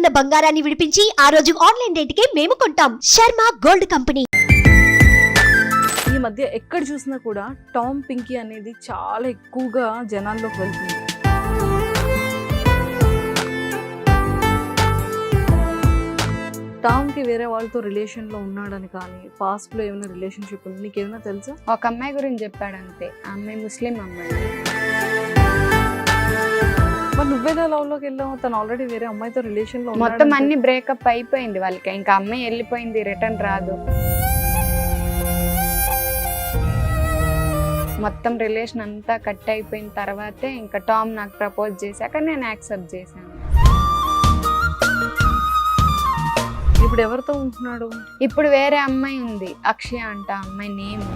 ఉన్న బంగారాన్ని విడిపించి ఆ రోజు ఆన్లైన్ రేటుకే మేము కొంటాం. Sharma gold company. ఈ మధ్య ఎక్కడ చూసినా కూడా టామ్ పింకీ అనేది చాలా ఎక్కువగా జనాల్లోకి వెళ్తుంది. టామ్ కి వేరే వాళ్ళతో రిలేషన్ లో ఉన్నాడని కానీ పాస్ట్ లో ఏమైనా రిలేషన్షిప్ ఉంది నీకేమైనా తెలుసా? ఒక అమ్మాయి గురించి చెప్పాడు అంతే. ఆ అమ్మాయి ముస్లిం అమ్మాయి. మరి నువ్వేదా లవ్ లోకి వెళ్ళావు? తను ఆల్రెడీ వేరే అమ్మాయితో రిలేషన్ లో మొత్తం అన్ని బ్రేకప్ అయిపోయింది వాళ్ళకి. ఇంకా అమ్మాయి వెళ్ళిపోయింది, రిటర్న్ రాదు. మొత్తం రిలేషన్ అంతా కట్ అయిపోయిన తర్వాతే ఇంకా టామ్ నాకు ప్రపోజ్ చేశాక నేను యాక్సెప్ట్ చేశాను. ఇప్పుడు ఎవరితో ఉంటున్నాడు? ఇప్పుడు వేరే అమ్మాయి ఉంది, అక్షయ అంట అమ్మాయి నేమ్.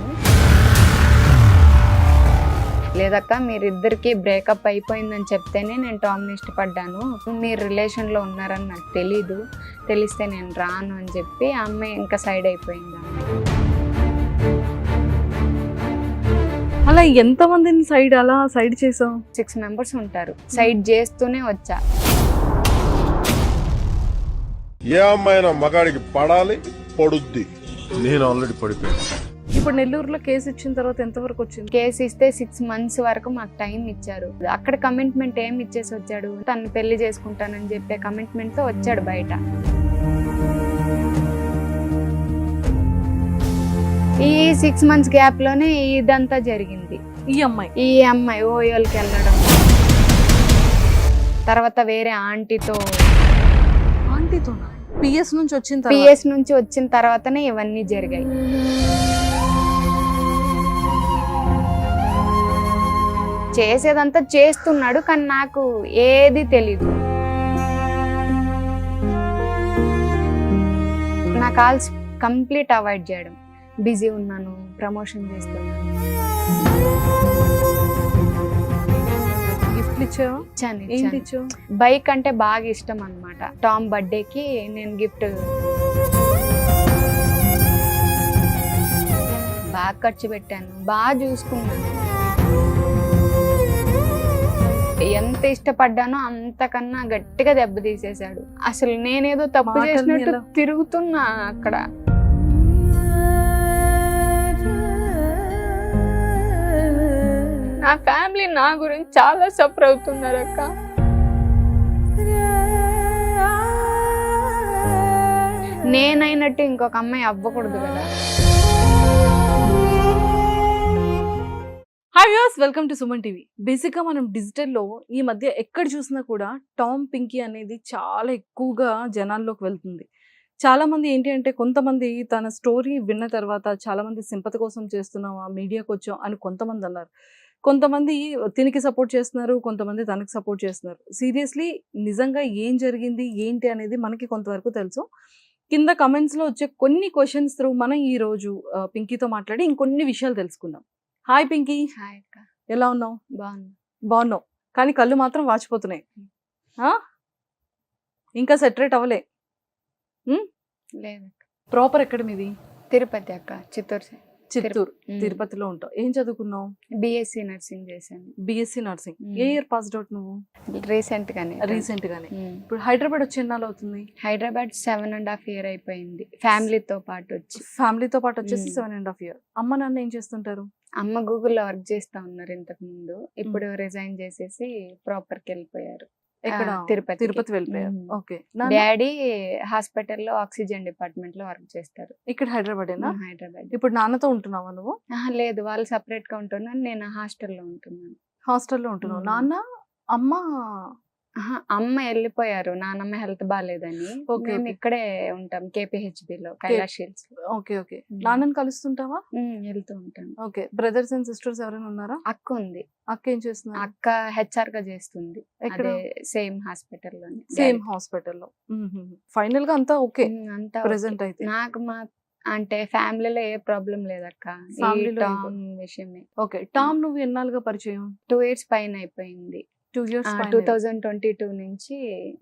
లేదక్క మీరిద్దరికి బ్రేకప్ అయిపోయిందని చెప్తేనే నేను టామ్ని ఇష్టపడ్డాను, మీరు రిలేషన్లో ఉన్నారని నాకు తెలీదు, తెలిస్తే నేను రాను అని చెప్పి ఆ అమ్మాయి ఇంకా సైడ్ అయిపోయింది. అలా ఎంతమందిని అలా సైడ్ చేసావు? 6 మెంబర్స్ ఉంటారు. సైడ్ చేస్తూనే వచ్చా. ఏ అమ్మాయినా మగాడికి పడాలి, పడుద్ది. నేను ఆల్రెడీ పడిపోయాను. ఇప్పుడు నెల్లూరులో కేసు ఇచ్చిన తర్వాత ఎంతవరకు వచ్చింది? కేసు ఇస్తే 6 months వరకు మాకు టైం ఇచ్చారు. అక్కడ కమిట్మెంట్ ఏం ఇచ్చేసి వచ్చాడు, తను పెళ్లి చేసుకుంటానని చెప్పే కమిట్మెంట్ తో వచ్చాడు బయట. ఈ 6 months గ్యాప్ లోనే ఇదంతా జరిగింది. ఈ అమ్మాయి ఓయోల్కి వెళ్ళడం, తర్వాత వేరే ఆంటీతో పిఎస్ నుంచి వచ్చిన తర్వాతనే ఇవన్నీ జరిగాయి. చేసేదంతా చేస్తున్నాడు కానీ నాకు ఏది తెలీదు. నా కాల్స్ కంప్లీట్ అవాయిడ్ చేయడం. బిజీ ఉన్నాను, ప్రమోషన్ చేస్తున్నాను. బైక్ అంటే బాగా ఇష్టం అన్నమాట. టామ్ బర్త్డేకి నేను గిఫ్ట్ బాగా ఖర్చు పెట్టాను, బాగా చూసుకున్నాను. ఎంత ఇష్టపడ్డానో అంతకన్నా గట్టిగా దెబ్బ తీసేశాడు. అసలు నేనేదో తప్పు చేసినట్టు తిరుగుతున్నా అక్కడ. నా ఫ్యామిలీ నా గురించి చాలా సఫర్ అవుతున్నారు అక్క. నేనైనట్టు ఇంకొక అమ్మాయి అవ్వకూడదు కదా. Hi viewers, welcome to Suman TV. బేసిక్గా మనం డిజిటల్లో ఈ మధ్య ఎక్కడ చూసినా కూడా టామ్ పింకీ అనేది చాలా ఎక్కువగా జనాల్లోకి వెళ్తుంది. చాలా మంది ఏంటి అంటే, కొంతమంది తన స్టోరీ విన్న తర్వాత చాలా మంది సింపతి కోసం చేస్తున్నావా, మీడియాకి వచ్చాం అని కొంతమంది అన్నారు. కొంతమంది తినికి సపోర్ట్ చేస్తున్నారు, కొంతమంది తనకి సపోర్ట్ చేస్తున్నారు. సీరియస్లీ నిజంగా ఏం జరిగింది ఏంటి అనేది మనకి కొంతవరకు తెలుసు. కింద కమెంట్స్లో వచ్చే కొన్ని క్వశ్చన్స్ త్రూ మనం ఈరోజు పింకీతో మాట్లాడి ఇంకొన్ని విషయాలు తెలుసుకుందాం. హాయ్ పింకీ. హాయ్ అక్క. ఎలా ఉన్నావు? బాగున్నావు కానీ కళ్ళు మాత్రం వాచిపోతున్నాయి. ఇంకా సెటరేట్ అవ్వలే? లేదు. ప్రాపర్ ఎక్కడ మీది? తిరుపతి అక్క. చిత్తూరు. తిరుపతిలో ఉంటావు. ఏం చదువుకున్నావు? బిఎస్సి నర్సింగ్ చేశాను. BSc nursing. ఏ ఇయర్ పాస్డ్ అవుట్ నువ్వు? రీసెంట్ గానే. ఇప్పుడు హైదరాబాద్ వచ్చి ఎన్నాళ్ళు అవుతుంది? హైదరాబాద్ 7.5 years అయిపోయింది. ఫ్యామిలీతో పాటు వచ్చేసి 7.5 years. అమ్మ నాన్న ఏం చేస్తుంటారు? అమ్మ గూగుల్లో వర్క్ చేస్తా ఉన్నారు ఇంతకు ముందు. ఇప్పుడు రిజైన్ చేసేసి ప్రాపర్కి వెళ్ళిపోయారు. తిరుపతి వెళ్ళిపోయారు. ఓకే. డాడీ హాస్పిటల్లో ఆక్సిజన్ డిపార్ట్మెంట్ లో వర్క్ చేస్తారు. ఇక్కడ హైదరాబాద్. ఇప్పుడు నాన్నతో ఉంటున్నావా నువ్వు? లేదు, వాళ్ళు సపరేట్ గా ఉంటున్నారు, నేను హాస్టల్లో ఉంటున్నాను. నాన్న అమ్మ వెళ్ళిపోయారు, నాన్నమ్మ హెల్త్ బాగాలేదని. మేము ఇక్కడే ఉంటాం, KPHBలో, కైలాష్ హిల్స్. ఓకే. నాన్నని కలుస్తుంటావా? వెళ్తూ ఉంటాను. ఓకే. బ్రదర్స్ అండ్ సిస్టర్స్ ఎవరైనా ఉన్నారా? అక్క ఉంది. అక్క ఏం చేస్తున్నారు? అక్క HR గా చేస్తుంది. సేమ్ హాస్పిటల్లో. ఫైనల్ గా అంతా ఓకే అంతా ప్రెసెంట్ అయితే? నాకు అంటే ఫ్యామిలీలో ఏ ప్రాబ్లం లేదక్క, విషయమే. ఓకే. టామ్ నువ్వు ఎన్నాళ్ళుగా పరిచయం? 2 years పైన అయిపోయింది. 2 ఇయర్స్ 2022 నుంచి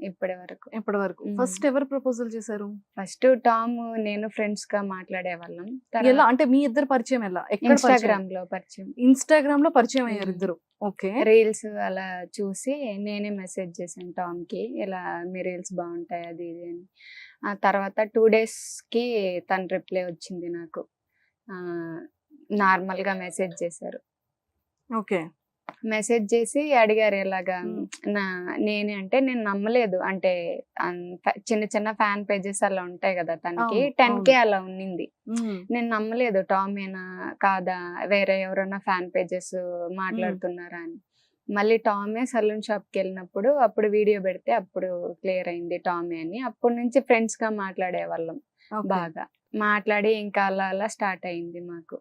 ఇప్పటి వరకు. ఇప్పటి వరకు. మ్మ్. ఫస్ట్ ఎవరు ప్రపోజల్ చేశారు? ఫస్ట్ టామ్ నేను ఫ్రెండ్స్ గా మాట్లాడే వాళ్ళం. ఎలా అంటే మీ ఇద్దరు పరిచయం ఎలా? ఎక్కడ ఇన్స్టాగ్రామ్ లో పరిచయం. ఇన్స్టాగ్రామ్ లో పరిచయం అయ్యారు మ్మ్. ఇద్దరు. ఓకే. రీల్స్ అలా చూసి నేనే మెసేజ్ చేశాను టామ్ కి, ఇలా మీ రీల్స్ బాగుంటాయి అది ఇది అని. ఆ తర్వాత 2 days కి తన రిప్లై వచ్చింది నాకు. నార్మల్ గా మెసేజ్ చేశారు. ఓకే. మెసేజ్ చేసి అడిగారు ఎలాగా మ్మ్. నేనే అంటే నేను నమ్మలేదు. అంటే చిన్న చిన్న ఫ్యాన్ పేజెస్ అలా ఉంటాయి కదా తనకి, అవును, 10K అలా ఉన్నింది. మ్మ్. నేను నమ్మలేదు టామేనా కాదా వేరే ఎవరైనా ఫ్యాన్ పేజెస్ మాట్లాడుతున్నారా అని. మళ్ళీ టామే సలూన్ షాప్ కి వెళ్ళినప్పుడు అప్పుడు వీడియో పెడితే అప్పుడు క్లియర్ అయింది టామే అని. అప్పటి నుంచి ఫ్రెండ్స్ గా మాట్లాడే వాళ్ళం ఓకే. బాగా. మాట్లాడి ఇంకా అలా అలా స్టార్ట్ అయింది మాకు.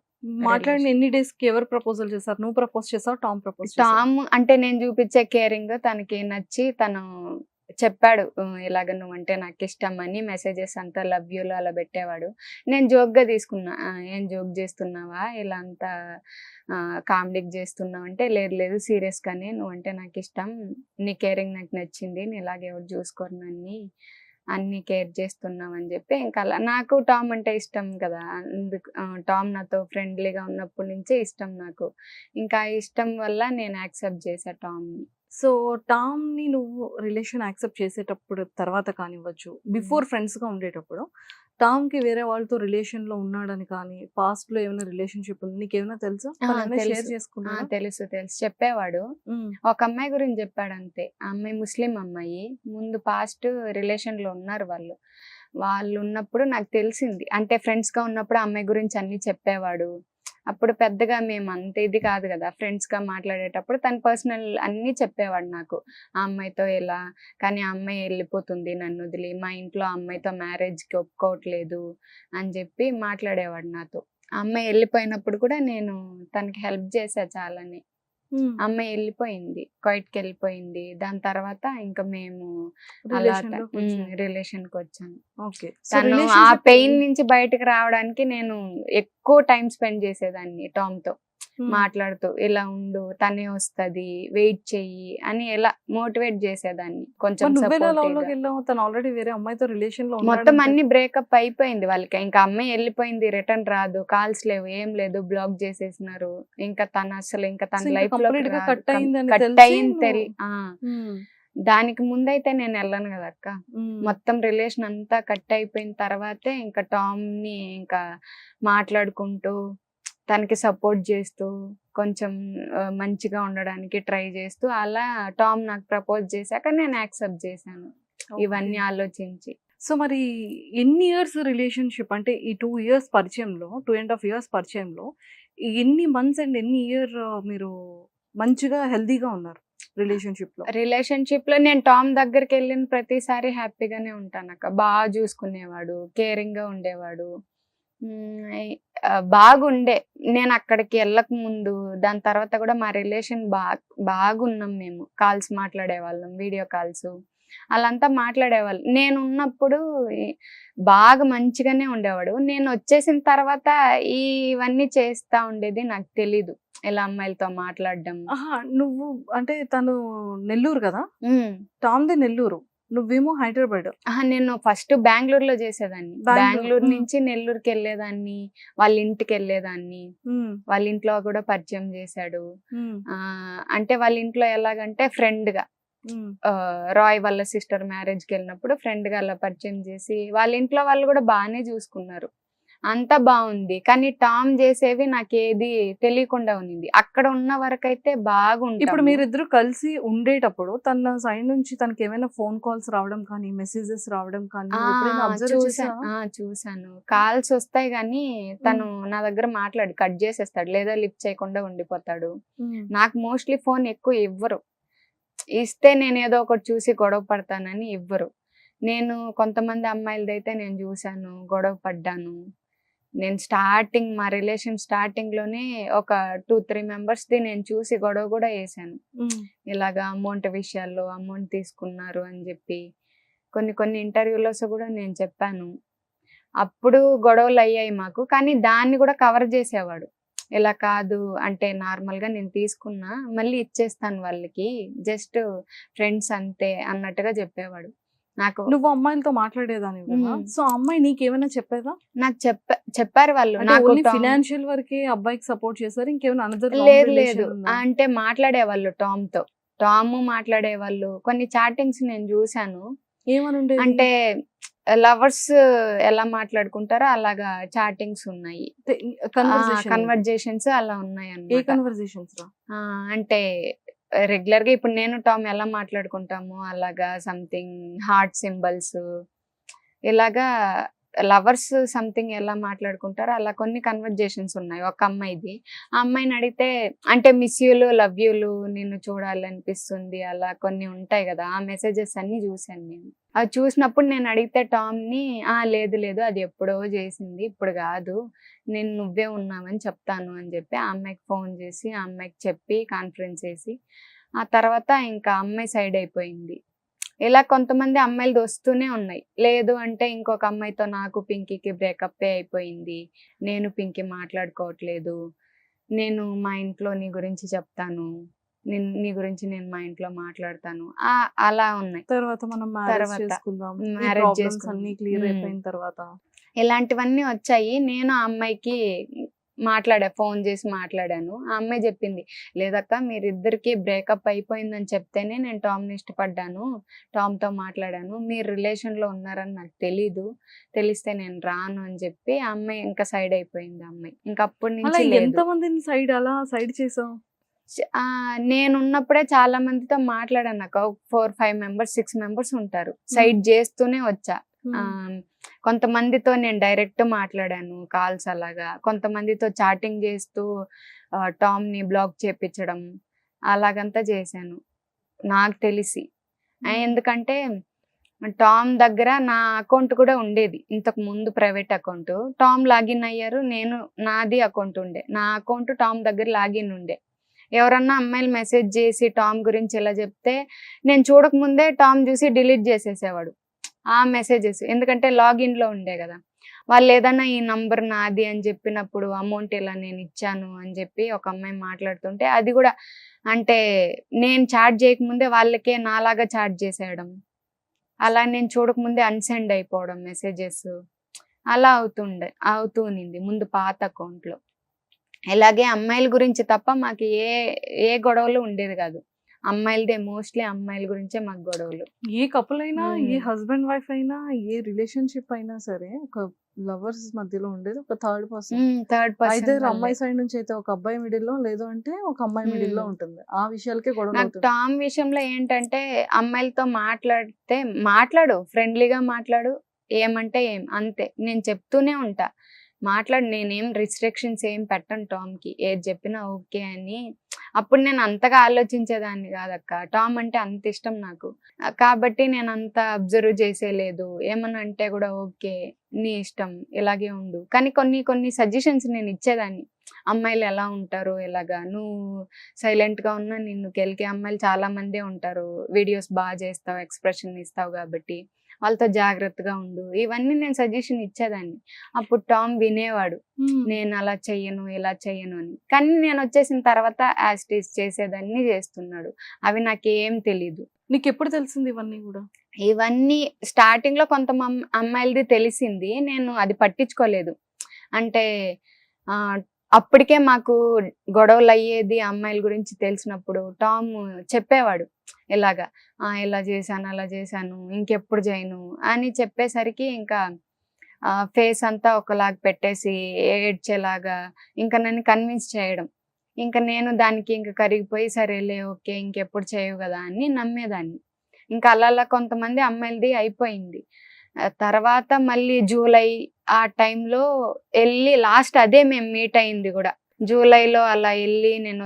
మాట్లాడిన ఎన్ని డేస్ కి ఎవరు ప్రపోజల్ చేశారు? నువ్వు ప్రపోజ్ చేసావు, టామ్ ప్రపోజ్ చేసావు? టామ్ అంటే నేను చూపించే కేరింగ్ తనకి నచ్చి తను చెప్పాడు, ఇలాగ నువ్వంటే నాకు ఇష్టం అని. మెసేజెస్ అంతా లవ్ యూలో అలా పెట్టేవాడు. నేను జోక్ గా తీసుకున్నా, ఏం జోక్ చేస్తున్నావా ఇలా అంతా కామెడీకి చేస్తున్నావు అంటే, లేదు లేదు సీరియస్ గానే నువ్వంటే నాకు ఇష్టం, నీ కేరింగ్ నాకు నచ్చింది, నేను ఇలాగే ఎవరు చూసుకోరు నన్ను, అన్ని కేర్ చేస్తున్నావు అని చెప్పి ఇంకా అలా. నాకు టామ్ అంటే ఇష్టం కదా, అందుకు టామ్ నాతో ఫ్రెండ్లీగా ఉన్నప్పటి నుంచే ఇష్టం నాకు. ఇంకా ఆ ఇష్టం వల్ల నేను యాక్సెప్ట్ చేశా టామ్ ని. సో టామ్ ని నువ్వు రిలేషన్ యాక్సెప్ట్ చేసేటప్పుడు తర్వాత కానివ్వచ్చు, బిఫోర్ ఫ్రెండ్స్ గా ఉండేటప్పుడు టామ్ కి వేరే వాళ్ళతో రిలేషన్ లో ఉన్నాడని కానీ, పాస్ట్ లో ఏమైనా రిలేషన్షిప్ ఉంది నీకేమైనా తెలుసా? షేర్ చేసుకున్నా? తెలుసు చెప్పేవాడు. ఒక అమ్మాయి గురించి చెప్పాడు అంతే. ఆ అమ్మాయి ముస్లిం అమ్మాయి, ముందు పాస్ట్ రిలేషన్ లో ఉన్నారు వాళ్ళు ఉన్నప్పుడు నాకు తెలిసింది. అంటే ఫ్రెండ్స్ గా ఉన్నప్పుడు ఆ అమ్మాయి గురించి అన్ని చెప్పేవాడు. అప్పుడు పెద్దగా మేము అంత ఇది కాదు కదా, ఫ్రెండ్స్ గా మాట్లాడేటప్పుడు తన పర్సనల్ అన్ని చెప్పేవాడు నాకు. ఆ అమ్మాయితో ఎలా, కానీ ఆ అమ్మాయి వెళ్ళిపోతుంది నన్ను వదిలి, మా ఇంట్లో ఆ అమ్మాయితో మ్యారేజ్ కి ఒప్పుకోవట్లేదు అని చెప్పి మాట్లాడేవాడు నాతో. ఆ అమ్మాయి వెళ్ళిపోయినప్పుడు కూడా నేను తనకి హెల్ప్ చేశా చాలానే. అమ్మాయి వెళ్ళిపోయింది, క్వైట్కి వెళ్ళిపోయింది. దాని తర్వాత ఇంకా మేము రిలేషన్ కి వచ్చాను. ఓకే. తను ఆ పెయిన్ నుంచి బయటకు రావడానికి నేను ఎక్కువ టైం స్పెండ్ చేసేదాన్ని టామ్ తో మాట్లాడుతూ, ఇలా ఉండు తనే వస్తది వెయిట్ చెయ్యి అని ఎలా మోటివేట్ చేసేదాన్ని. కొంచెం తను ఆల్రెడీ వేరే అమ్మాయితో రిలేషన్ లో మొత్తం అన్ని బ్రేకప్ అయిపోయింది వాళ్ళకి. ఇంకా అమ్మాయి వెళ్ళిపోయింది, రిటర్న్ రాదు, కాల్స్ లేవు, ఏం లేదు, బ్లాక్ చేసేసినారు. ఇంకా తను అసలు ఇంకా తన లైఫ్ లో కట్ అయింది. దానికి ముందైతే నేను వెళ్ళను కదా అక్క. మొత్తం రిలేషన్ అంతా కట్ అయిపోయిన తర్వాతే ఇంకా టామ్ ని ఇంకా మాట్లాడుకుంటూ తనకి సపోర్ట్ చేస్తూ కొంచెం మంచిగా ఉండడానికి ట్రై చేస్తూ అలా టామ్ నాకు ప్రపోజ్ చేశాక నేను యాక్సెప్ట్ చేశాను ఇవన్నీ ఆలోచించి. సో మరి ఎన్ని ఇయర్స్ రిలేషన్షిప్ అంటే ఈ 2 years పరిచయంలో, 2.5 years పరిచయంలో ఎన్ని మంత్స్ అండ్ ఎన్ని ఇయర్ మీరు మంచిగా హెల్దీగా ఉన్నారు రిలేషన్షిప్ లో? నేను టామ్ దగ్గరికి వెళ్ళిన ప్రతిసారి హ్యాపీగానే ఉంటాను అక్క. బాగా చూసుకునేవాడు, కేరింగ్ గా ఉండేవాడు, బాగుండే. నేను అక్కడికి వెళ్ళక ముందు దాని తర్వాత కూడా మా రిలేషన్ బాగున్నాం మేము. కాల్స్ మాట్లాడేవాళ్ళం, వీడియో కాల్స్ అలాంతా మాట్లాడేవాళ్ళు. నేను ఉన్నప్పుడు బాగా మంచిగానే ఉండేవాడు. నేను వచ్చేసిన తర్వాత ఇవన్నీ చేస్తా ఉండేది నాకు తెలీదు, ఇలా అమ్మాయిలతో మాట్లాడడం. నువ్వు అంటే తను నెల్లూరు కదా, టామ్ది నెల్లూరు, నువ్వేమో హైదరాబాద్. నేను ఫస్ట్ బెంగళూరులో చేసేదాన్ని. బెంగళూరు నుంచి నెల్లూరుకి వెళ్ళేదాన్ని, వాళ్ళ ఇంటికి వెళ్ళేదాన్ని. వాళ్ళ ఇంట్లో కూడా పరిచయం చేశాడు. అంటే వాళ్ళ ఇంట్లో ఎలాగంటే ఫ్రెండ్ గా, రాయ్ వాళ్ళ సిస్టర్ మ్యారేజ్ కి వెళ్ళినప్పుడు ఫ్రెండ్ గా అలా పరిచయం చేసి వాళ్ళ ఇంట్లో వాళ్ళు కూడా బాగానే చూసుకున్నారు, అంతా బాగుంది. కానీ టామ్ చేసేవి నాకు ఏది తెలియకుండా ఉంది. అక్కడ ఉన్న వరకు అయితే బాగుంది. ఇప్పుడు మీరిద్దరు కలిసి ఉండేటప్పుడు తన సైడ్ నుంచి తనకి ఏమైనా ఫోన్ కాల్స్ రావడం కానీ, మెసేజెస్ రావడం కానీ చూసాను. కాల్స్ వస్తాయి కానీ తను నా దగ్గర మాట్లాడి కట్ చేసేస్తాడు, లేదా లిఫ్ట్ చేయకుండా ఉండిపోతాడు. నాకు మోస్ట్లీ ఫోన్ ఎక్కువ ఇవ్వరు, ఇస్తే నేను ఏదో ఒకటి చూసి గొడవ పడతానని ఇవ్వరు. నేను కొంతమంది అమ్మాయిలదైతే నేను చూసాను, గొడవ పడ్డాను. నేను మా రిలేషన్ స్టార్టింగ్ లోనే ఒక 2-3 మెంబర్స్ది నేను చూసి గొడవ కూడా వేసాను. ఇలాగా అమౌంట్ విషయాల్లో అమౌంట్ తీసుకున్నారు అని చెప్పి కొన్ని ఇంటర్వ్యూలో కూడా నేను చెప్పాను. అప్పుడు గొడవలు అయ్యాయి మాకు, కానీ దాన్ని కూడా కవర్ చేసేవాడు. ఇలా కాదు అంటే నార్మల్గా నేను తీసుకున్నా మళ్ళీ ఇచ్చేస్తాను వాళ్ళకి, జస్ట్ ఫ్రెండ్స్ అంతే అన్నట్టుగా చెప్పేవాడు. నాకు నువ్వు అమ్మాయిలతో మాట్లాడేదానివి కదా, మ్మ్. సో అమ్మాయి నీకేమైనా చెప్పేదా? నాకు చెప్పారు వాళ్ళు. అంటే నాకు ఓన్లీ టామ్ ఫినాన్షియల్ వరకే అబ్బాయికి సపోర్ట్ చేశారు, ఇంకేమైనా అనదర్ లేదు అంటే మాట్లాడేవాళ్ళు టామ్తో. టామ్ మాట్లాడేవాళ్ళు. కొన్ని చాటింగ్స్ నేను చూశాను. ఏమని ఉండేది? అంటే లవర్స్ ఎలా మాట్లాడుకుంటారో అలాగా చాటింగ్స్ ఉన్నాయి, కన్వర్జేషన్స్ అలా ఉన్నాయి ఏ అన్నమాట. కన్వర్జేషన్స్ రా? అంటే రెగ్యులర్ గా ఇప్పుడు నేను టామ్ ఎలా మాట్లాడుకుంటామో అలాగా సంథింగ్ హార్ట్ సింబల్స్, ఇలాగా లవర్స్ సంథింగ్ ఎలా మాట్లాడుకుంటారో అలా కొన్ని కన్వర్జేషన్స్ ఉన్నాయి ఒక అమ్మాయిది. ఆ అమ్మాయిని అడిగితే అంటే మిస్ యూలు, లవ్ యూలు, నిన్ను చూడాలనిపిస్తుంది, అలా కొన్ని ఉంటాయి కదా, ఆ మెసేజెస్ అన్ని చూశాను నేను. అవి చూసినప్పుడు నేను అడిగితే టామ్ని లేదు లేదు అది ఎప్పుడో చేసింది, ఇప్పుడు కాదు, నేను నువ్వే ఉన్నావని చెప్తాను అని చెప్పి ఆ అమ్మాయికి ఫోన్ చేసి ఆ అమ్మాయికి చెప్పి కాన్ఫరెన్స్ చేసి ఆ తర్వాత ఇంకా అమ్మాయి సైడ్ అయిపోయింది. ఇలా కొంతమంది అమ్మాయిలు వస్తూనే ఉన్నాయి. లేదు అంటే ఇంకొక అమ్మాయితో నాకు పింకీకి బ్రేకప్ అయిపోయింది, నేను పింకీ మాట్లాడుకోవట్లేదు, నేను మా ఇంట్లో నీ గురించి చెప్తాను, నీ గురించి నేను మా ఇంట్లో మాట్లాడతాను, అలా ఉన్నాయి. తర్వాత మనం మ్యారేజ్ తర్వాత చేసుకుందాం, మ్యారేజ్ ప్రాబ్లమ్స్ చేసుకుందాం. అన్ని క్లియర్ అయిపోయిన తర్వాత ఇలాంటివన్నీ వచ్చాయి. నేను ఆ అమ్మాయికి ఫోన్ చేసి మాట్లాడాను. ఆ అమ్మాయి చెప్పింది, లేదక్క మీరిద్దరికి బ్రేకప్ అయిపోయిందని చెప్తేనే నేను టామ్ని ఇష్టపడ్డాను, టామ్తో మాట్లాడాను, మీరు రిలేషన్లో ఉన్నారని నాకు తెలీదు, తెలిస్తే నేను రాను అని చెప్పి ఆ అమ్మాయి ఇంకా సైడ్ అయిపోయింది. ఆ అమ్మాయి ఇంకా అప్పటి అలా నుంచి లేదు. ఎంతమందిని అలా సైడ్ చేసావు? నేను ఉన్నప్పుడే చాలా మందితో మాట్లాడాను అక్క. 4-5 మెంబర్స్ 6 మెంబర్స్ ఉంటారు. సైడ్ చేస్తూనే వచ్చా. కొంతమందితో నేను డైరెక్ట్ మాట్లాడాను కాల్స్ అలాగా, కొంతమందితో చాటింగ్ చేస్తూ టామ్ ని బ్లాక్ చేపించడం అలాగంతా చేశాను నాకు తెలిసి. ఎందుకంటే టామ్ దగ్గర నా అకౌంట్ కూడా ఉండేది ఇంతకు ముందు, ప్రైవేట్ అకౌంట్. టామ్ లాగిన్ అయ్యారు, నేను నాది అకౌంట్ ఉండే, నా అకౌంట్ టామ్ దగ్గర లాగిన్ ఉండే. ఎవరన్నా అమ్మాయిలు మెసేజ్ చేసి టామ్ గురించి ఎలా చెప్తే నేను చూడక ముందే టామ్ చూసి డిలీట్ చేసేసేవాడు ఆ మెసేజెస్, ఎందుకంటే లాగిన్లో ఉండే కదా. వాళ్ళు ఏదన్నా ఈ నంబర్ నాది అని చెప్పినప్పుడు అమౌంట్ ఇలా నేను ఇచ్చాను అని చెప్పి ఒక అమ్మాయి మాట్లాడుతుంటే అది కూడా అంటే నేను చాట్ చేయకముందే వాళ్ళకే నాలాగా చాట్ చేసేయడం, అలా నేను చూడకముందే అన్సెండ్ అయిపోవడం మెసేజెస్, అలా అవుతూ ఉన్నింది ముందు పాత అకౌంట్లో. ఇలాగే అమ్మాయిల గురించి తప్ప మాకు ఏ గొడవలు ఉండేది కాదు. అమ్మాయిలదే మోస్ట్లీ అమ్మాయిల గురించే మాకు గొడవలు. ఏ కపుల్ అయినా, ఏ హస్బెండ్ వైఫ్ అయినా, ఏ రిలేషన్షిప్ అయినా సరే ఒక లవర్స్ మధ్యలో ఉండేది ఒక థర్డ్ పర్సన్. ఐదర్ అమ్మాయి సైడ్ నుంచి అయితే ఒక అబ్బాయి మిడిల్ లో, లేదు అంటే ఒక అమ్మాయి మిడిల్ లో ఉంటుంది. ఆ విషయాలకే గొడవ నాకు అవుతుంది. టామ్ విషయంలో ఏంటంటే అమ్మాయిలతో మాట్లాడితే మాట్లాడు, ఫ్రెండ్లీగా మాట్లాడు, ఏమంటే ఏం అంతే, నేను చెప్తూనే ఉంటా మాట్లాడు, నేనేం రిస్ట్రిక్షన్స్ ఏం పెట్టను టామ్కి, ఏది చెప్పినా ఓకే అని. అప్పుడు నేను అంతగా ఆలోచించేదాన్ని కాదక్క, టామ్ అంటే అంత ఇష్టం నాకు, కాబట్టి నేను అంత అబ్జర్వ్ చేసేలేదు. ఏమన్నా అంటే కూడా ఓకే నీ ఇష్టం ఇలాగే ఉండు, కానీ కొన్ని సజెషన్స్ నేను ఇచ్చేదాన్ని. అమ్మాయిలు ఎలా ఉంటారు, ఎలాగా నువ్వు సైలెంట్గా ఉన్నా నిన్ను కెలికే అమ్మాయిలు చాలా మందే ఉంటారు, వీడియోస్ బాగా చేస్తావు, ఎక్స్ప్రెషన్ ఇస్తావు, కాబట్టి వాళ్ళతో జాగ్రత్తగా ఉండు, ఇవన్నీ నేను సజెషన్ ఇచ్చేదాన్ని. అప్పుడు టామ్ వినేవాడు, నేను అలా చెయ్యను ఇలా చెయ్యను అని. కానీ నేను వచ్చేసిన తర్వాత యాస్టీస్ చేసేదాన్ని చేస్తున్నాడు, అవి నాకేం తెలీదు. నీకు ఎప్పుడు తెలిసింది ఇవన్నీ కూడా? ఇవన్నీ స్టార్టింగ్ లో కొంత అమ్మాయిలది తెలిసింది, నేను అది పట్టించుకోలేదు. అంటే అప్పటికే మాకు గొడవలు అయ్యేది అమ్మాయిల గురించి తెలిసినప్పుడు టామ్ చెప్పేవాడు, ఇలాగా ఇలా చేశాను అలా చేశాను ఇంకెప్పుడు చేయను అని చెప్పేసరికి ఇంకా ఫేస్ అంతా ఒకలాగా పెట్టేసి ఏడ్చేలాగా ఇంకా నన్ను కన్విన్స్ చేయడం, ఇంకా నేను దానికి ఇంకా కరిగిపోయి సరేలే ఓకే ఇంకెప్పుడు చేయవు కదా అని నమ్మేదాన్ని. ఇంకా అలా కొంతమంది అమ్మాయిలది అయిపోయింది. తర్వాత మళ్ళీ జూలై ఆ టైంలో వెళ్ళి లాస్ట్ అదే మేము మీట్ అయింది కూడా జూలైలో. అలా వెళ్ళి నేను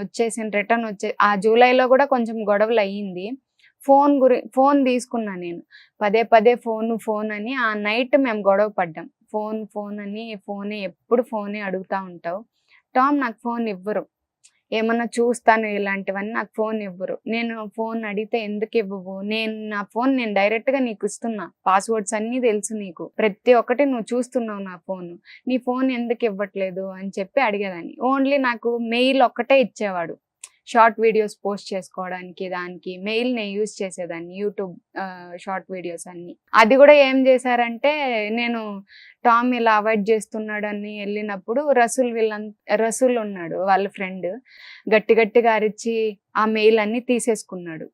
రిటర్న్ ఆ జూలైలో కూడా కొంచెం గొడవలు అయ్యింది. ఫోన్ తీసుకున్నా నేను, పదే ఫోన్ అని. ఆ నైట్ మేము గొడవ పడ్డాం, ఫోన్ అని, ఎప్పుడు ఫోనే అడుగుతా ఉంటావు, టామ్ నాకు ఫోన్ ఇవ్వరు, ఏమన్నా చూస్తాను ఇలాంటివన్నీ, నాకు ఫోన్ ఇవ్వరు. నేను ఫోన్ అడిగితే ఎందుకు ఇవ్వవు, నా ఫోన్ నేను డైరెక్ట్ గా నీకు ఇస్తున్నా, పాస్వర్డ్స్ అన్ని తెలుసు నీకు, ప్రతి ఒక్కటి నువ్వు చూస్తున్నావు నా ఫోన్, నీ ఫోన్ ఎందుకు ఇవ్వట్లేదు అని చెప్పి అడిగేదాన్ని. ఓన్లీ నాకు మెయిల్ ఒక్కటే ఇచ్చేవాడు, షార్ట్ వీడియోస్ పోస్ట్ చేసుకోవడానికి, దానికి మెయిల్ నేను యూజ్ చేసేదాన్ని, యూట్యూబ్ షార్ట్ వీడియోస్ అన్ని. అది కూడా ఏం చేశారంటే, నేను టామ్ ఇలా అవాయిడ్ చేస్తున్నాడని వెళ్ళినప్పుడు రసూల్ ఉన్నాడు వాళ్ళ ఫ్రెండ్, గట్టిగా అరిచి ఆ మెయిల్ అన్ని తీసేసుకున్నాడు.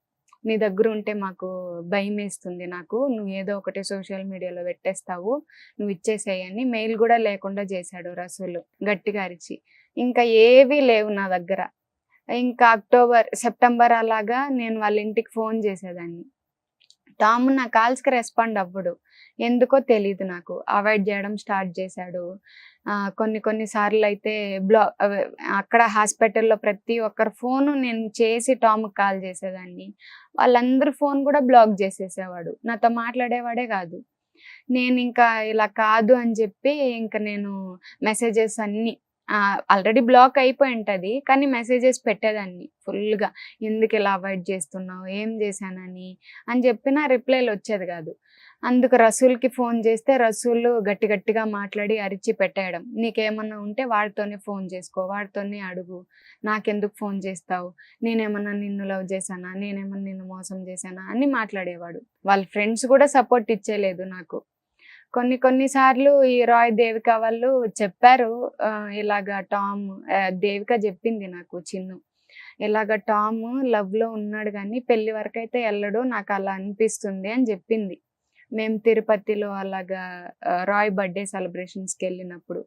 నీ దగ్గర ఉంటే మాకు భయం వేస్తుంది, నాకు నువ్వు ఏదో ఒకటి సోషల్ మీడియాలో పెట్టేస్తావు, నువ్వు ఇచ్చేసేయని మెయిల్ కూడా లేకుండా చేశాడు రసూల్ గట్టిగా అరిచి. ఇంకా ఏవీ లేవు నా దగ్గర. ఇంకా సెప్టెంబర్ అలాగా నేను వాళ్ళ ఇంటికి ఫోన్ చేసేదాన్ని. టామ్ నా కాల్స్కి రెస్పాండ్ అవ్వడు, ఎందుకో తెలీదు, నాకు అవాయిడ్ చేయడం స్టార్ట్ చేశాడు. కొన్ని సార్లు అయితే అక్కడ హాస్పిటల్లో ప్రతి ఒక్కరి ఫోను నేను చేసి టామ్కి కాల్ చేసేదాన్ని, వాళ్ళందరి ఫోన్ కూడా బ్లాక్ చేసేసేవాడు, నాతో మాట్లాడేవాడే కాదు. నేను ఇంకా ఇలా కాదు అని చెప్పి ఇంకా నేను మెసేజెస్ అన్ని ఆల్రెడీ బ్లాక్ అయిపోయి ఉంటుంది, కానీ మెసేజెస్ పెట్టేదాన్ని ఫుల్గా, ఎందుకు ఇలా అవాయిడ్ చేస్తున్నావు, ఏం చేశానని చెప్పినా రిప్లైలు వచ్చేది కాదు. అందుకు రసూల్కి ఫోన్ చేస్తే రసూల్ గట్టిగా మాట్లాడి అరిచి పెట్టేయడం, నీకేమన్నా ఉంటే వాడితోనే ఫోన్ చేసుకో, వాడితోనే అడుగు, నాకెందుకు ఫోన్ చేస్తావు, నేనేమన్నా నిన్ను లవ్ చేశానా, నేనేమన్నా నిన్ను మోసం చేశానా అని మాట్లాడేవాడు. వాళ్ళ ఫ్రెండ్స్ కూడా సపోర్ట్ ఇచ్చేలేదు నాకు. కొన్నిసార్లు ఈ రాయ్, దేవిక వాళ్ళు చెప్పారు, ఇలాగా టామ్, దేవిక చెప్పింది నాకు, చిన్ను ఇలాగ టామ్ లవ్ లో ఉన్నాడు కానీ పెళ్లి వరకు అయితే వెళ్ళడు, నాకు అలా అనిపిస్తుంది అని చెప్పింది. మేము తిరుపతిలో అలాగా రాయ్ బర్త్డే సెలబ్రేషన్స్కి వెళ్ళినప్పుడు,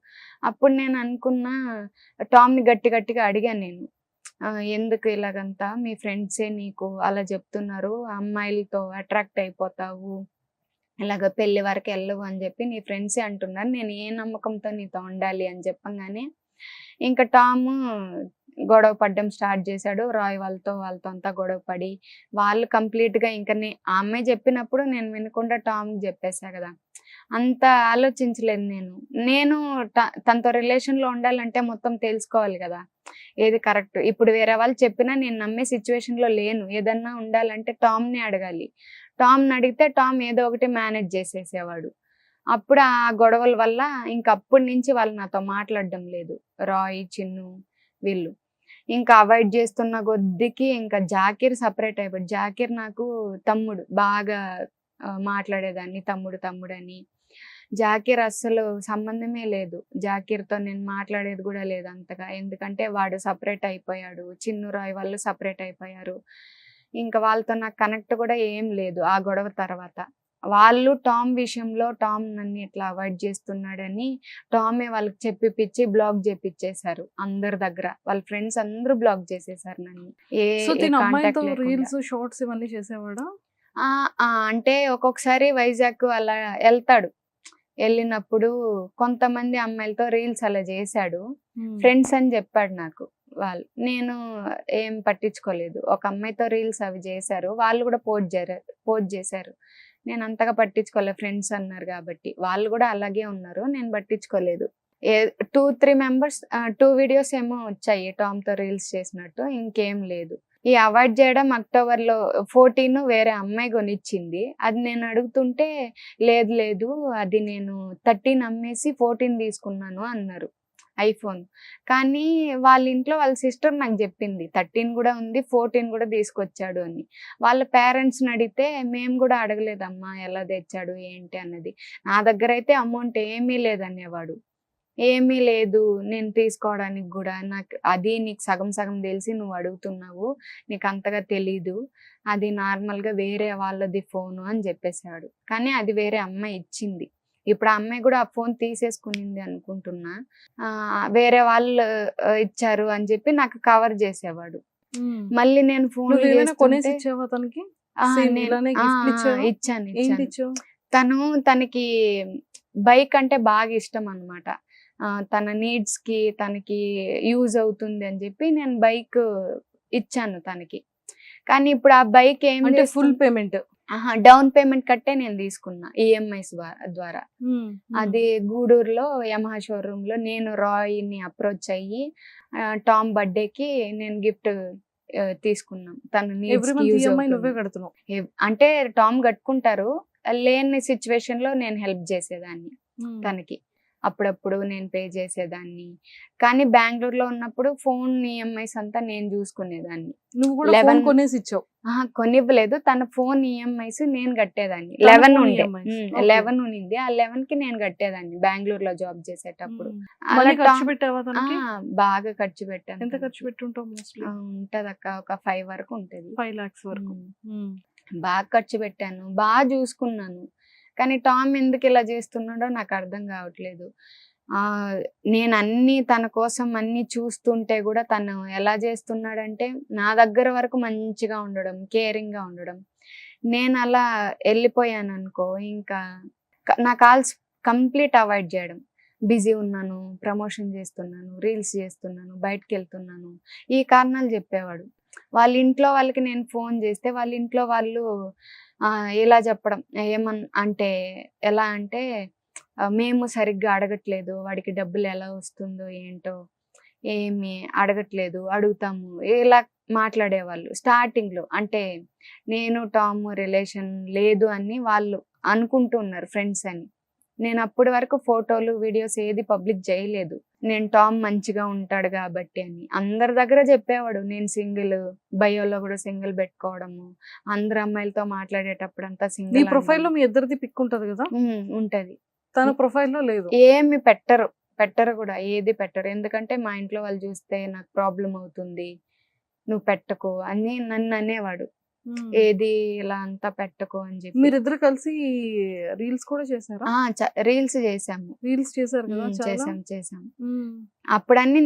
అప్పుడు నేను అనుకున్నా, టామ్ని గట్టిగా అడిగాను నేను, ఎందుకు ఇలాగంతా మీ ఫ్రెండ్సే నీకు అలా చెప్తున్నారు, అమ్మాయిలతో అట్రాక్ట్ అయిపోతావు, ఇలాగ పెళ్లి వరకు వెళ్ళవు అని చెప్పి నీ ఫ్రెండ్సే అంటున్నారు, నేను ఏ నమ్మకంతో నీతో ఉండాలి అని చెప్పంగానే ఇంకా టామ్ గొడవ పడడం స్టార్ట్ చేశాడు. రాయ్ వాళ్ళతో అంతా గొడవ పడి వాళ్ళు కంప్లీట్గా ఇంకా ఆ అమ్మాయి చెప్పినప్పుడు నేను వినకుండా టామ్కి చెప్పేసా కదా, అంత ఆలోచించలేదు నేను తనతో రిలేషన్లో ఉండాలంటే మొత్తం తెలుసుకోవాలి కదా ఏది కరెక్ట్. ఇప్పుడు వేరే వాళ్ళు చెప్పినా నేను నమ్మే సిచ్యువేషన్లో లేను, ఏదన్నా ఉండాలంటే టామ్ని అడగాలి. టామ్ని అడిగితే టామ్ ఏదో ఒకటి మేనేజ్ చేసేసేవాడు. అప్పుడు ఆ గొడవల వల్ల ఇంకా అప్పటి నుంచి వాళ్ళు నాతో మాట్లాడడం లేదు, రాయ్, చిన్ను వీళ్ళు. ఇంకా అవాయిడ్ చేస్తున్న కొద్దికి ఇంకా జాకీర్ సపరేట్ అయిపోయాడు. జాకీర్ నాకు తమ్ముడు, బాగా మాట్లాడేదాన్ని తమ్ముడు అని. జాకీర్ అస్సలు సంబంధమే లేదు, జాకీర్తో నేను మాట్లాడేది కూడా లేదు అంతగా, ఎందుకంటే వాడు సపరేట్ అయిపోయాడు, చిన్ను రాయ్ వాళ్ళు సపరేట్ అయిపోయారు. ఇంకా వాళ్ళతో నాకు కనెక్ట్ కూడా ఏం లేదు ఆ గొడవ తర్వాత. వాళ్ళు టామ్ విషయంలో టామ్ నన్ను ఇట్లా అవాయిడ్ చేస్తున్నాడని టామే వాళ్ళకి చెప్పిపిచ్చి బ్లాక్ చేపిచ్చేశారు అందరి దగ్గర, వాళ్ళ ఫ్రెండ్స్ అందరూ బ్లాక్ చేసేసారు నన్ను. రీల్స్ షార్ట్స్ ఇవన్నీ చేసేవాడా? అంటే ఒక్కొక్కసారి వైజాగ్ అలా వెళ్తాడు, వెళ్ళినప్పుడు కొంతమంది అమ్మాయిలతో రీల్స్ అలా చేశాడు, ఫ్రెండ్స్ అని చెప్పాడు నాకు. నేను ఏం పట్టించుకోలేదు. ఒక అమ్మాయితో రీల్స్ అవి చేశారు, వాళ్ళు కూడా పోస్ట్ చేశారు, నేను అంతగా పట్టించుకోలేదు, ఫ్రెండ్స్ అన్నారు కాబట్టి. వాళ్ళు కూడా అలాగే ఉన్నారు, నేను పట్టించుకోలేదు. 2-3 మెంబర్స్ 2 వీడియోస్ ఏమో వచ్చాయి టామ్తో రీల్స్ చేసినట్టు, ఇంకేం లేదు. ఈ అవాయిడ్ చేయడం అక్టోబర్లో 14 వేరే అమ్మాయి కొనిచ్చింది, అది నేను అడుగుతుంటే లేదు అది నేను 13 అమ్మేసి 14 తీసుకున్నాను అన్నారు ఐఫోన్. కానీ వాళ్ళ ఇంట్లో వాళ్ళ సిస్టర్ నాకు చెప్పింది 13 కూడా ఉంది, 14 కూడా తీసుకొచ్చాడు అని. వాళ్ళ పేరెంట్స్ని అడిగితే మేము కూడా అడగలేదమ్మా ఎలా తెచ్చాడు ఏంటి అన్నది, నా దగ్గర అయితే అమౌంట్ ఏమీ లేదనేవాడు. ఏమీ లేదు నేను తీసుకోవడానికి కూడా, నాకు అది నీకు సగం తెలిసి నువ్వు అడుగుతున్నావు, నీకు అంతగా తెలీదు, అది నార్మల్గా వేరే వాళ్ళది ఫోను అని చెప్పేశాడు. కానీ అది వేరే అమ్మాయి ఇచ్చింది, ఇప్పుడు ఆ అమ్మాయి కూడా ఆ ఫోన్ తీసేసుకునింది అనుకుంటున్నా, వేరే వాళ్ళు ఇచ్చారు అని చెప్పి నాకు కవర్ చేసేవాడు. మళ్ళీ నేను ఫోన్ ఇచ్చాను. తనకి బైక్ అంటే బాగా ఇష్టం అన్నమాట, తన నీడ్స్ కి తనకి యూజ్ అవుతుంది అని చెప్పి నేను బైక్ ఇచ్చాను తనకి. కానీ ఇప్పుడు ఆ బైక్ ఏం ఫుల్ పేమెంట్ డౌన్ పేమెంట్ కట్టే నేను తీసుకున్నా ఈఎంఐస్ ద్వారా. అది గూడూరులో యమహా షోరూమ్ లో నేను రాయ్ని అప్రోచ్ అయ్యి టామ్ బర్త్డేకి నేను గిఫ్ట్ తీసుకున్నాం. తను ఎవ్రీ మంత్ ఈఎంఐ నువ్వే కడుతున్నావు? అంటే టామ్ కట్టుకుంటారు, లేని సిచ్యువేషన్ లో నేను హెల్ప్ చేసేదాన్ని తనకి. అప్పుడప్పుడు నేను పే చేసేదాన్ని. కానీ బెంగళూరులో ఉన్నప్పుడు ఫోన్ ఈఎంఐస్ అంతా నేను చూసుకునేదాన్ని. నువ్వు కూడా ఫోన్ కొనేసి ఇచ్చావు? కొనివ్వలేదు, తన ఫోన్ ఈఎంఐస్ నేను కట్టేదాన్ని. 11 ఉన్నింది, ఆ 11 కి నేను కట్టేదాన్ని బెంగళూరులో జాబ్ చేసేటప్పుడు. ఖర్చు పెట్టావా తనకి? బాగా ఖర్చు పెట్టాను. ఎంత ఖర్చు పెట్టుంటావు? ఉంటది అక్క, ఒక 5 వరకు ఉంటది. 5 lakhs వరకు. బాగా ఖర్చు పెట్టాను, బాగా చూసుకున్నాను. కానీ టామ్ ఎందుకు ఇలా చేస్తున్నాడో నాకు అర్థం కావట్లేదు. నేను అన్ని తన కోసం అన్ని చూస్తుంటే కూడా తను ఎలా చేస్తున్నాడంటే నా దగ్గర వరకు మంచిగా ఉండడం, కేరింగ్ గా ఉండడం. నేను అలా వెళ్ళిపోయాను అనుకో, ఇంకా నా కాల్స్ కంప్లీట్ అవాయిడ్ చేయడం. బిజీ ఉన్నాను, ప్రమోషన్ చేస్తున్నాను, రీల్స్ చేస్తున్నాను, బయటకు వెళ్తున్నాను, ఈ కారణాలు చెప్పేవాడు. వాళ్ళ ఇంట్లో వాళ్ళకి నేను ఫోన్ చేస్తే వాళ్ళ ఇంట్లో వాళ్ళు ఇలా చెప్పడం, అంటే ఎలా అంటే మేము సరిగ్గా అడగట్లేదు, వాడికి డబ్బులు ఎలా వస్తుందో ఏంటో ఏమి అడగట్లేదు, అడుగుతాము, ఇలా మాట్లాడేవాళ్ళు స్టార్టింగ్ లో. అంటే నేను టామ్ రిలేషన్ లేదు అని వాళ్ళు అనుకుంటున్నారు ఫ్రెండ్స్ అని. నేను అప్పటి వరకు ఫోటోలు వీడియోస్ ఏది పబ్లిక్ చేయలేదు. నేను టామ్ మంచిగా ఉంటాడు కాబట్టి అని అందరి దగ్గర చెప్పేవాడు. నేను సింగిల్, బయోలో కూడా సింగిల్ పెట్టుకోవడము, అందరు అమ్మాయిలతో మాట్లాడేటప్పుడు అంతా సింగిల్. నీ ప్రొఫైల్లో మీ ఇద్దరిది పిక్ ఉంటది కదా? ఉంటది. తన ప్రొఫైల్లో లేదు? ఏమి పెట్టరు కూడా, ఏది పెట్టరు. ఎందుకంటే మా ఇంట్లో వాళ్ళు చూస్తే నాకు ప్రాబ్లం అవుతుంది, నువ్వు పెట్టకు అని నన్ను అనేవాడు. ఏది ఇలా అంతా పెట్టకు అని చెప్పి. మీరిద్దరు కలిసి రీల్స్ కూడా చేశారా? రీల్స్ చేసాము. రీల్స్ చేశారు కదా? చేసాం. అప్పుడు అన్ని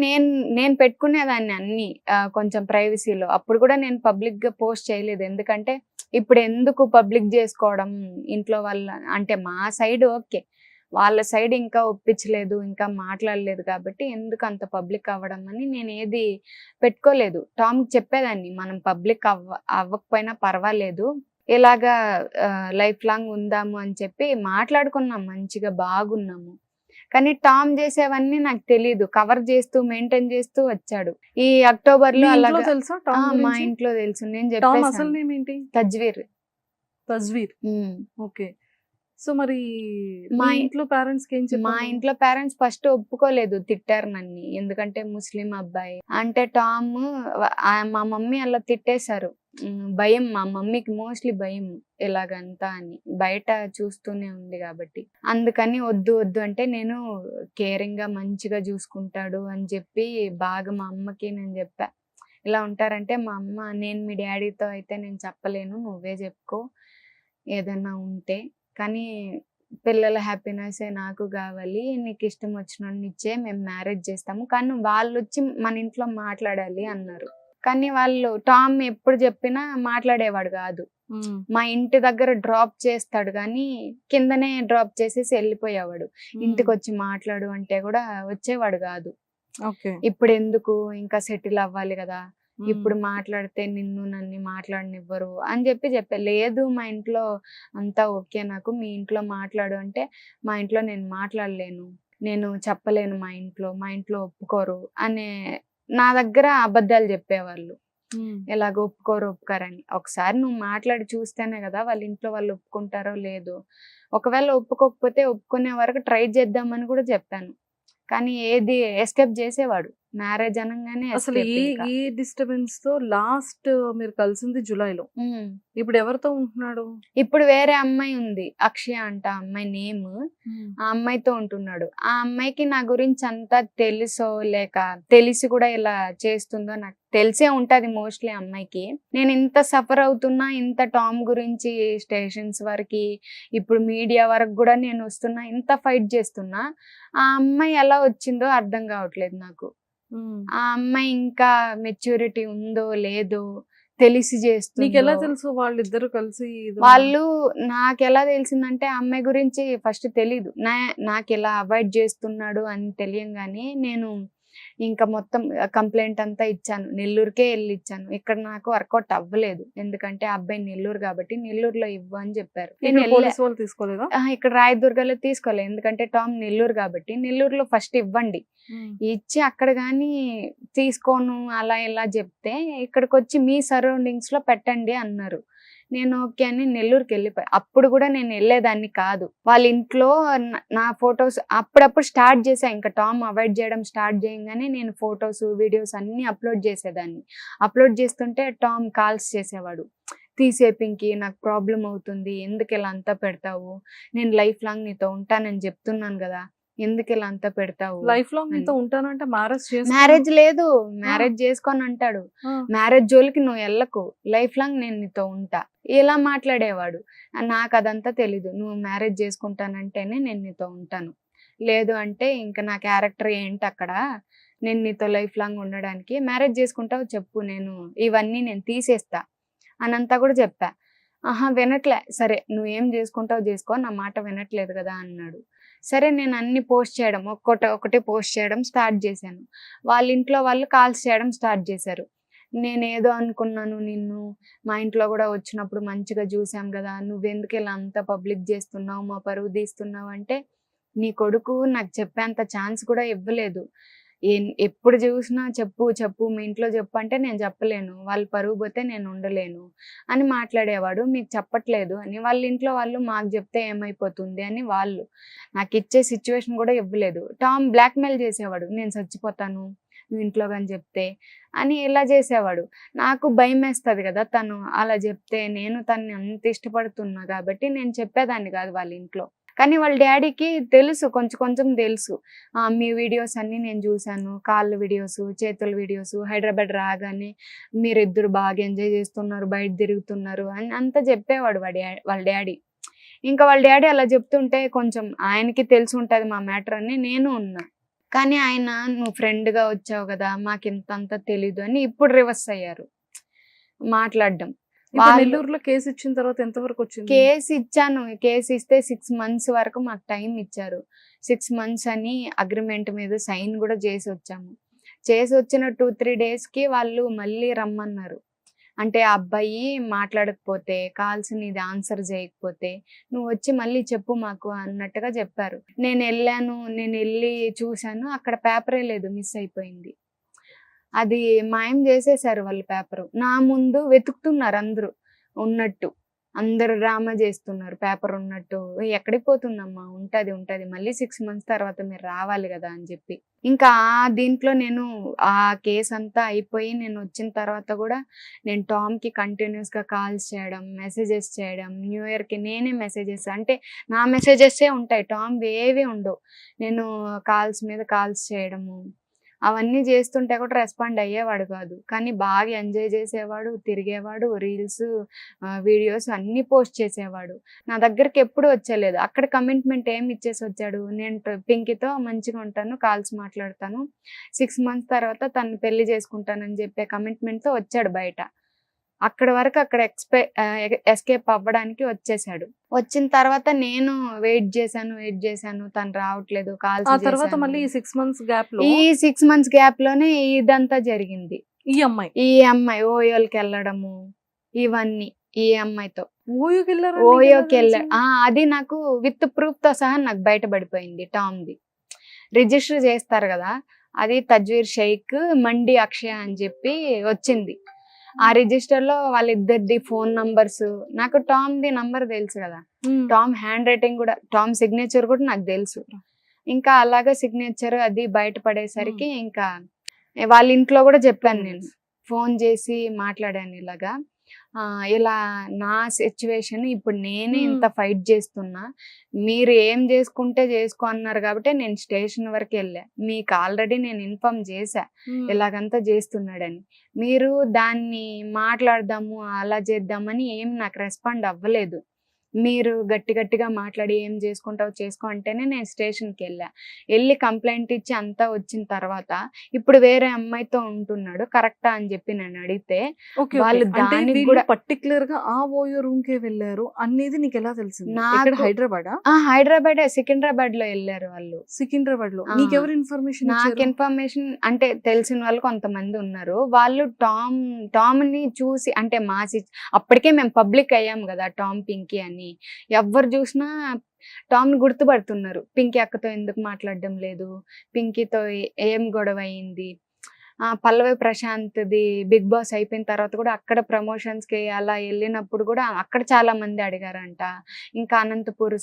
నేను పెట్టుకునేదాన్ని అన్ని కొంచెం ప్రైవసీలో. అప్పుడు కూడా నేను పబ్లిక్ గా పోస్ట్ చేయలేదు. ఎందుకంటే ఇప్పుడు ఎందుకు పబ్లిక్ చేసుకోవడం, ఇంట్లో వాళ్ళ అంటే మా సైడ్ ఓకే, వాళ్ళ సైడ్ ఇంకా ఒప్పించలేదు, ఇంకా మాట్లాడలేదు కాబట్టి ఎందుకు అంత పబ్లిక్ అవ్వడం అని నేను ఏది పెట్టుకోలేదు. టామ్ చెప్పేదాన్ని, మనం పబ్లిక్ అవ్వకపోయినా పర్వాలేదు, ఇలాగా లైఫ్ లాంగ్ ఉందాము అని చెప్పి మాట్లాడుకున్నాం, మంచిగా బాగున్నాము. కానీ టామ్ చేసేవన్నీ నాకు తెలీదు, కవర్ చేస్తూ మెయింటైన్ చేస్తూ వచ్చాడు. ఈ అక్టోబర్ లో అలాగా తెలుసా? మా ఇంట్లో తెలుసు. నేను చెప్పాను. అసలు నేమ్ ఏంటి? తజ్వీర్. ఓకే. సో మరి మా ఇంట్లో పేరెంట్స్ కి ఏం చెప్పారు? మా ఇంట్లో పేరెంట్స్ ఫస్ట్ ఒప్పుకోలేదు, తిట్టారు నన్ను. ఎందుకంటే ముస్లిం అబ్బాయి అంటే టామ్. మా మమ్మీ అలా తిట్టేశారు. భయం, మా మమ్మీకి మోస్ట్లీ భయం ఇలాగంతా అని, బయట చూస్తూనే ఉంది కాబట్టి. అందుకని వద్దు అంటే నేను కేరింగ్ గా మంచిగా చూసుకుంటాడు అని చెప్పి బాగా మా అమ్మకి నేను చెప్పా. ఇలా ఉంటారంటే మా అమ్మ, నేను మీ డాడీతో అయితే నేను చెప్పలేను, నువ్వే చెప్పుకో ఏదన్నా ఉంటే, కానీ పిల్లల హ్యాపీనెస్ నాకు కావాలి, నీకు ఇష్టం వచ్చిన ఇచ్చే మేము మ్యారేజ్ చేస్తాము, కానీ వాళ్ళు వచ్చి మన ఇంట్లో మాట్లాడాలి అన్నారు. కానీ వాళ్ళు టామ్ ఎప్పుడు చెప్పినా మాట్లాడేవాడు కాదు. మా ఇంటి దగ్గర డ్రాప్ చేస్తాడు కానీ కిందనే డ్రాప్ చేసేసి వెళ్ళిపోయేవాడు. ఇంటికి వచ్చి మాట్లాడు అంటే కూడా వచ్చేవాడు కాదు. ఇప్పుడు ఎందుకు, ఇంకా సెటిల్ అవ్వాలి కదా, ఇప్పుడు మాట్లాడితే నన్ను మాట్లాడనివ్వరు అని చెప్పా. లేదు, మా ఇంట్లో అంతా ఓకే, నాకు మీ ఇంట్లో మాట్లాడు అంటే మా ఇంట్లో నేను మాట్లాడలేను, నేను చెప్పలేను, మా ఇంట్లో ఒప్పుకోరు అనే నా దగ్గర అబద్ధాలు చెప్పేవాళ్ళు. ఎలాగ ఒప్పుకోరని. ఒకసారి నువ్వు మాట్లాడి చూస్తేనే కదా వాళ్ళ ఇంట్లో వాళ్ళు ఒప్పుకుంటారో లేదో. ఒకవేళ ఒప్పుకోకపోతే ఒప్పుకునే వరకు ట్రై చేద్దామని కూడా చెప్పాను. కానీ ఏది ఎస్కేప్ చేసేవాడు. మ్యారేజ్ అనగానే అసలు ఈ డిస్టర్బెన్స్ తో లాస్ట్ మీరు కలిసింది జూలైలో. ఇప్పుడు ఎవరితో ఉంటున్నాడు? ఇప్పుడు వేరే అమ్మాయి ఉంది, అక్షయ అంట అమ్మాయి నేమ్. ఆ అమ్మాయితో ఉంటున్నాడు. ఆ అమ్మాయికి నా గురించి అంతా తెలుసో లేక తెలిసి కూడా ఇలా చేస్తుందో నాకు తెలిసే ఉంటది మోస్ట్లీ అమ్మాయికి. నేను ఇంత సఫర్ అవుతున్నా, ఇంత టామ్ గురించి స్టేషన్స్ వరకు, ఇప్పుడు మీడియా వరకు కూడా నేను వస్తున్నా, ఇంత ఫైట్ చేస్తున్నా, ఆ అమ్మాయి ఎలా వచ్చిందో అర్థం కావట్లేదు నాకు. ఆ అమ్మాయి ఇంకా మెచ్యూరిటీ ఉందో లేదో తెలిసి చేస్తుంది. నీకు ఎలా తెలుసు వాళ్ళిద్దరు కలిసి? వాళ్ళు నాకు ఎలా తెలిసిందంటే, ఆ అమ్మాయి గురించి ఫస్ట్ తెలీదు, నాకు ఎలా అవాయిడ్ చేస్తున్నాడు అని తెలియంగానే నేను ఇంకా మొత్తం కంప్లైంట్ అంతా ఇచ్చాను, నెల్లూరుకే వెళ్ళి ఇచ్చాను. ఇక్కడ నాకు వర్కౌట్ అవ్వలేదు, ఎందుకంటే ఆ అబ్బాయి నెల్లూరు కాబట్టి నెల్లూరులో ఇవ్వు అని చెప్పారు. నేను పోలీసు వాళ్ళు తీసుకోలేదా? ఇక్కడ రాయదుర్గలో తీసుకోలేదు, ఎందుకంటే టామ్ నెల్లూరు కాబట్టి నెల్లూరులో ఫస్ట్ ఇవ్వండి, ఇచ్చి అక్కడ కానీ తీసుకోను అలా ఇలా చెప్తే ఇక్కడికి వచ్చి మీ సరౌండింగ్స్ లో పెట్టండి అన్నారు. నేను ఓకే అని నెల్లూరుకి వెళ్ళిపోయి, అప్పుడు కూడా నేను వెళ్ళేదాన్ని కాదు. వాళ్ళ ఇంట్లో నా ఫొటోస్ అప్పుడప్పుడు స్టార్ట్ చేసా, ఇంకా టామ్ అవాయిడ్ చేయడం స్టార్ట్ చేయగానే నేను ఫొటోస్ వీడియోస్ అన్ని అప్లోడ్ చేసేదాన్ని. అప్లోడ్ చేస్తుంటే టామ్ కాల్స్ చేసేవాడు, తీసే పింకీ నాకు ప్రాబ్లం అవుతుంది, ఎందుకు ఇలా అంతా పెడతావు, నేను లైఫ్ లాంగ్ నీతో ఉంటానని చెప్తున్నాను కదా, ఎందుకు ఇలా అంతా పెడతావు, లైఫ్ లాంగ్ నీతో ఉంటానంటే మ్యారేజ్ లేదు, మ్యారేజ్ చేసుకొని అంటాడు, మ్యారేజ్ జోలికి నువ్వు వెళ్ళకు, లైఫ్ లాంగ్ నేను నీతో ఉంటా, ఇలా మాట్లాడేవాడు. నాకు అదంతా తెలీదు, నువ్వు మ్యారేజ్ చేసుకుంటానంటేనే నేను నీతో ఉంటాను, లేదు అంటే ఇంకా నా క్యారెక్టర్ ఏంటి అక్కడ, నేను నీతో లైఫ్ లాంగ్ ఉండడానికి, మ్యారేజ్ చేసుకుంటావు చెప్పు, నేను ఇవన్నీ నేను తీసేస్తా అనంతా కూడా చెప్పా. వినట్లే, సరే నువ్వేం చేసుకుంటావు చేసుకో, నా మాట వినట్లేదు కదా అన్నాడు. సరే నేను అన్ని పోస్ట్ చేయడం ఒకటి పోస్ట్ చేయడం స్టార్ట్ చేశాను. వాళ్ళ ఇంట్లో వాళ్ళు కాల్స్ చేయడం స్టార్ట్ చేశారు. నేనేదో అనుకున్నాను, నిన్ను మా ఇంట్లో కూడా వచ్చినప్పుడు మంచిగా చూసాం కదా, నువ్వెందుకు ఇలా అంతా పబ్లిక్ చేస్తున్నావు, మా పరువు తీస్తున్నావు అంటే, నీ కొడుకు నాకు చెప్పేంత ఛాన్స్ కూడా ఇవ్వలేదు, ఎప్పుడు చూసినా చెప్పు చెప్పు మీ ఇంట్లో చెప్పు అంటే నేను చెప్పలేను, వాళ్ళు పరుగు పోతే నేను ఉండలేను అని మాట్లాడేవాడు. మీకు చెప్పట్లేదు అని వాళ్ళ ఇంట్లో వాళ్ళు, మాకు చెప్తే ఏమైపోతుంది అని వాళ్ళు నాకు ఇచ్చే సిచ్యువేషన్ కూడా ఇవ్వలేదు. టామ్ బ్లాక్మెయిల్ చేసేవాడు, నేను చచ్చిపోతాను నువ్వు ఇంట్లో కానీ చెప్తే అని ఇలా చేసేవాడు. నాకు భయం వేస్తుంది కదా తను అలా చెప్తే, నేను తన్ని అంత ఇష్టపడుతున్నా కాబట్టి నేను చెప్పేదాన్ని కాదు వాళ్ళ ఇంట్లో. కానీ వాళ్ళ డాడీకి తెలుసు, కొంచెం తెలుసు, మీ వీడియోస్ అన్ని నేను చూశాను, కాళ్ళ వీడియోస్, చేతుల వీడియోస్, హైదరాబాద్ రాగానే మీరిద్దరు బాగా ఎంజాయ్ చేస్తున్నారు, బయట తిరుగుతున్నారు అని అంతా చెప్పేవాడు వాళ్ళ డాడీ. ఇంకా వాళ్ళ డాడీ అలా చెప్తుంటే కొంచెం ఆయనకి తెలిసి ఉంటుంది మా మ్యాటర్ అని నేను ఉన్నా. కానీ ఆయన, నువ్వు ఫ్రెండ్గా వచ్చావు కదా, మాకు ఇంతంతా తెలీదు అని ఇప్పుడు రివర్స్ అయ్యారు మాట్లాడడం. నెల్లూరులో కేసు ఇచ్చిన తర్వాత ఎంతవరకు వచ్చింది? కేసు ఇచ్చాను, కేసు ఇస్తే 6 months వరకు మాకు టైం ఇచ్చారు. 6 months అని అగ్రిమెంట్ మీద సైన్ కూడా చేసి వచ్చాము. చేసి వచ్చిన 2-3 daysకి వాళ్ళు మళ్ళీ రమ్మన్నారు. అంటే ఆ అబ్బాయి మాట్లాడకపోతే, కాల్స్ నీది ఆన్సర్ చేయకపోతే నువ్వు వచ్చి మళ్ళీ చెప్పు మాకు అన్నట్టుగా చెప్పారు. నేను వెళ్ళి చూశాను, అక్కడ పేపరే లేదు, మిస్ అయిపోయింది. అది మాయం చేసేసారు వాళ్ళు పేపరు. నా ముందు వెతుకుతున్నారు అందరూ ఉన్నట్టు, అందరు డ్రామా చేస్తున్నారు పేపర్ ఉన్నట్టు. ఎక్కడికి పోతుందమ్మా, ఉంటది మళ్ళీ 6 months తర్వాత మీరు రావాలి కదా అని చెప్పి. ఇంకా దీంట్లో నేను ఆ కేసు అంతా అయిపోయి నేను వచ్చిన తర్వాత కూడా నేను టామ్కి కంటిన్యూస్గా కాల్స్ చేయడం, మెసేజెస్ చేయడం, న్యూ ఇయర్కి నేనే మెసేజెస్, అంటే నా మెసేజెస్సే ఉంటాయి, టామ్ ఏవి ఉండవు. నేను కాల్స్ మీద కాల్స్ చేయడము అవన్నీ చేస్తుంటే కూడా రెస్పాండ్ అయ్యేవాడు కాదు. కానీ బాగా ఎంజాయ్ చేసేవాడు, తిరిగేవాడు, రీల్స్ వీడియోస్ అన్నీ పోస్ట్ చేసేవాడు. నా దగ్గరికి ఎప్పుడు వచ్చేలేదు. అక్కడ కమిట్మెంట్ ఏమి ఇచ్చేసి వచ్చాడు, నేను పింకీతో మంచిగా ఉంటాను, కాల్స్ మాట్లాడతాను, 6 months తర్వాత తను పెళ్లి చేసుకుంటానని చెప్పే కమిట్మెంట్తో వచ్చాడు బయట. అక్కడ వరకు అక్కడ ఎస్కేప్ అవ్వడానికి వచ్చేసాడు. వచ్చిన తర్వాత నేను వెయిట్ చేశాను, తను రావట్లేదు, కాల్స్ తర్వాత మళ్ళీ 6 months గ్యాప్ లో, ఈ 6 months గ్యాప్ లోనే ఇదంతా జరిగింది. ఈ అమ్మాయి ఓయోకి వెళ్ళడము, ఇవన్నీ ఈ అమ్మాయితో ఓయోకి వెళ్ళాడు. అది నాకు విత్ ప్రూఫ్ తో సహా నాకు బయటపడిపోయింది. టామ్ది రిజిస్టర్ చేస్తారు కదా, అది తజ్వీర్ షేక్ మండి అక్షయ అని చెప్పి వచ్చింది. ఆ రిజిస్టర్ లో వాళ్ళిద్దరిది ఫోన్ నంబర్స్, నాకు టామ్ ది నంబర్ తెలుసు కదా, టామ్ హ్యాండ్ రైటింగ్ కూడా, టామ్ సిగ్నేచర్ కూడా నాకు తెలుసు. ఇంకా అలాగా సిగ్నేచర్ అది బయటపడేసరికి ఇంకా వాళ్ళ ఇంట్లో కూడా చెప్పాను, నేను ఫోన్ చేసి మాట్లాడాను ఇలాగా, ఇలా నా సిచ్యువేషన్, ఇప్పుడు నేనే ఇంత ఫైట్ చేస్తున్నా, మీరు ఏం చేసుకుంటే చేసుకో అన్నారు కాబట్టి నేను స్టేషన్ వరకు వెళ్ళా, మీకు ఆల్రెడీ నేను ఇన్ఫార్మ్ చేశా ఇలాగంతా చేస్తున్నాడని, మీరు దాన్ని మాట్లాడదాము అలా చేద్దామని ఏం నాకు రెస్పాండ్ అవ్వలేదు. మీరు గట్టిగా మాట్లాడి ఏం చేసుకుంటావు చేసుకో అంటేనే నేను స్టేషన్కి వెళ్ళి కంప్లైంట్ ఇచ్చి అంతా వచ్చిన తర్వాత ఇప్పుడు వేరే అమ్మాయితో ఉంటున్నాడు కరెక్టా అని చెప్పి నేను అడిగితే వాళ్ళు దానికి కూడా పర్టికులర్ గా ఆ ఓయో రూమ్ కే వెళ్ళారు అనేది నీకు ఎలా తెలిసింది? నాకు- హైదరాబాద్ హైదరాబాద్ సికింద్రాబాద్ లో వెళ్ళారు వాళ్ళు. సికింద్రాబాద్ లో ఆ. నీకెవరు ఇన్ఫర్మేషన్ నాకు ఇన్ఫర్మేషన్ అంటే తెలిసిన వాళ్ళు కొంతమంది ఉన్నారు. వాళ్ళు టామ్ ని చూసి అంటే అప్పటికే మేము పబ్లిక్ అయ్యాం కదా టామ్ పింకీ అని, ఎవరు చూసినా టామ్ ని గుర్తుపడుతున్నారు. పింకీ అక్కతో ఎందుకు మాట్లాడడం లేదు, పింకీతో ఏం గొడవ అయింది. పల్లవి ప్రశాంత్ది బిగ్ బాస్ అయిపోయిన తర్వాత కూడా అక్కడ ప్రమోషన్స్ కి అలా వెళ్ళినప్పుడు కూడా అక్కడ చాలా మంది అడిగారంట. ఇంకా అనంతపూర్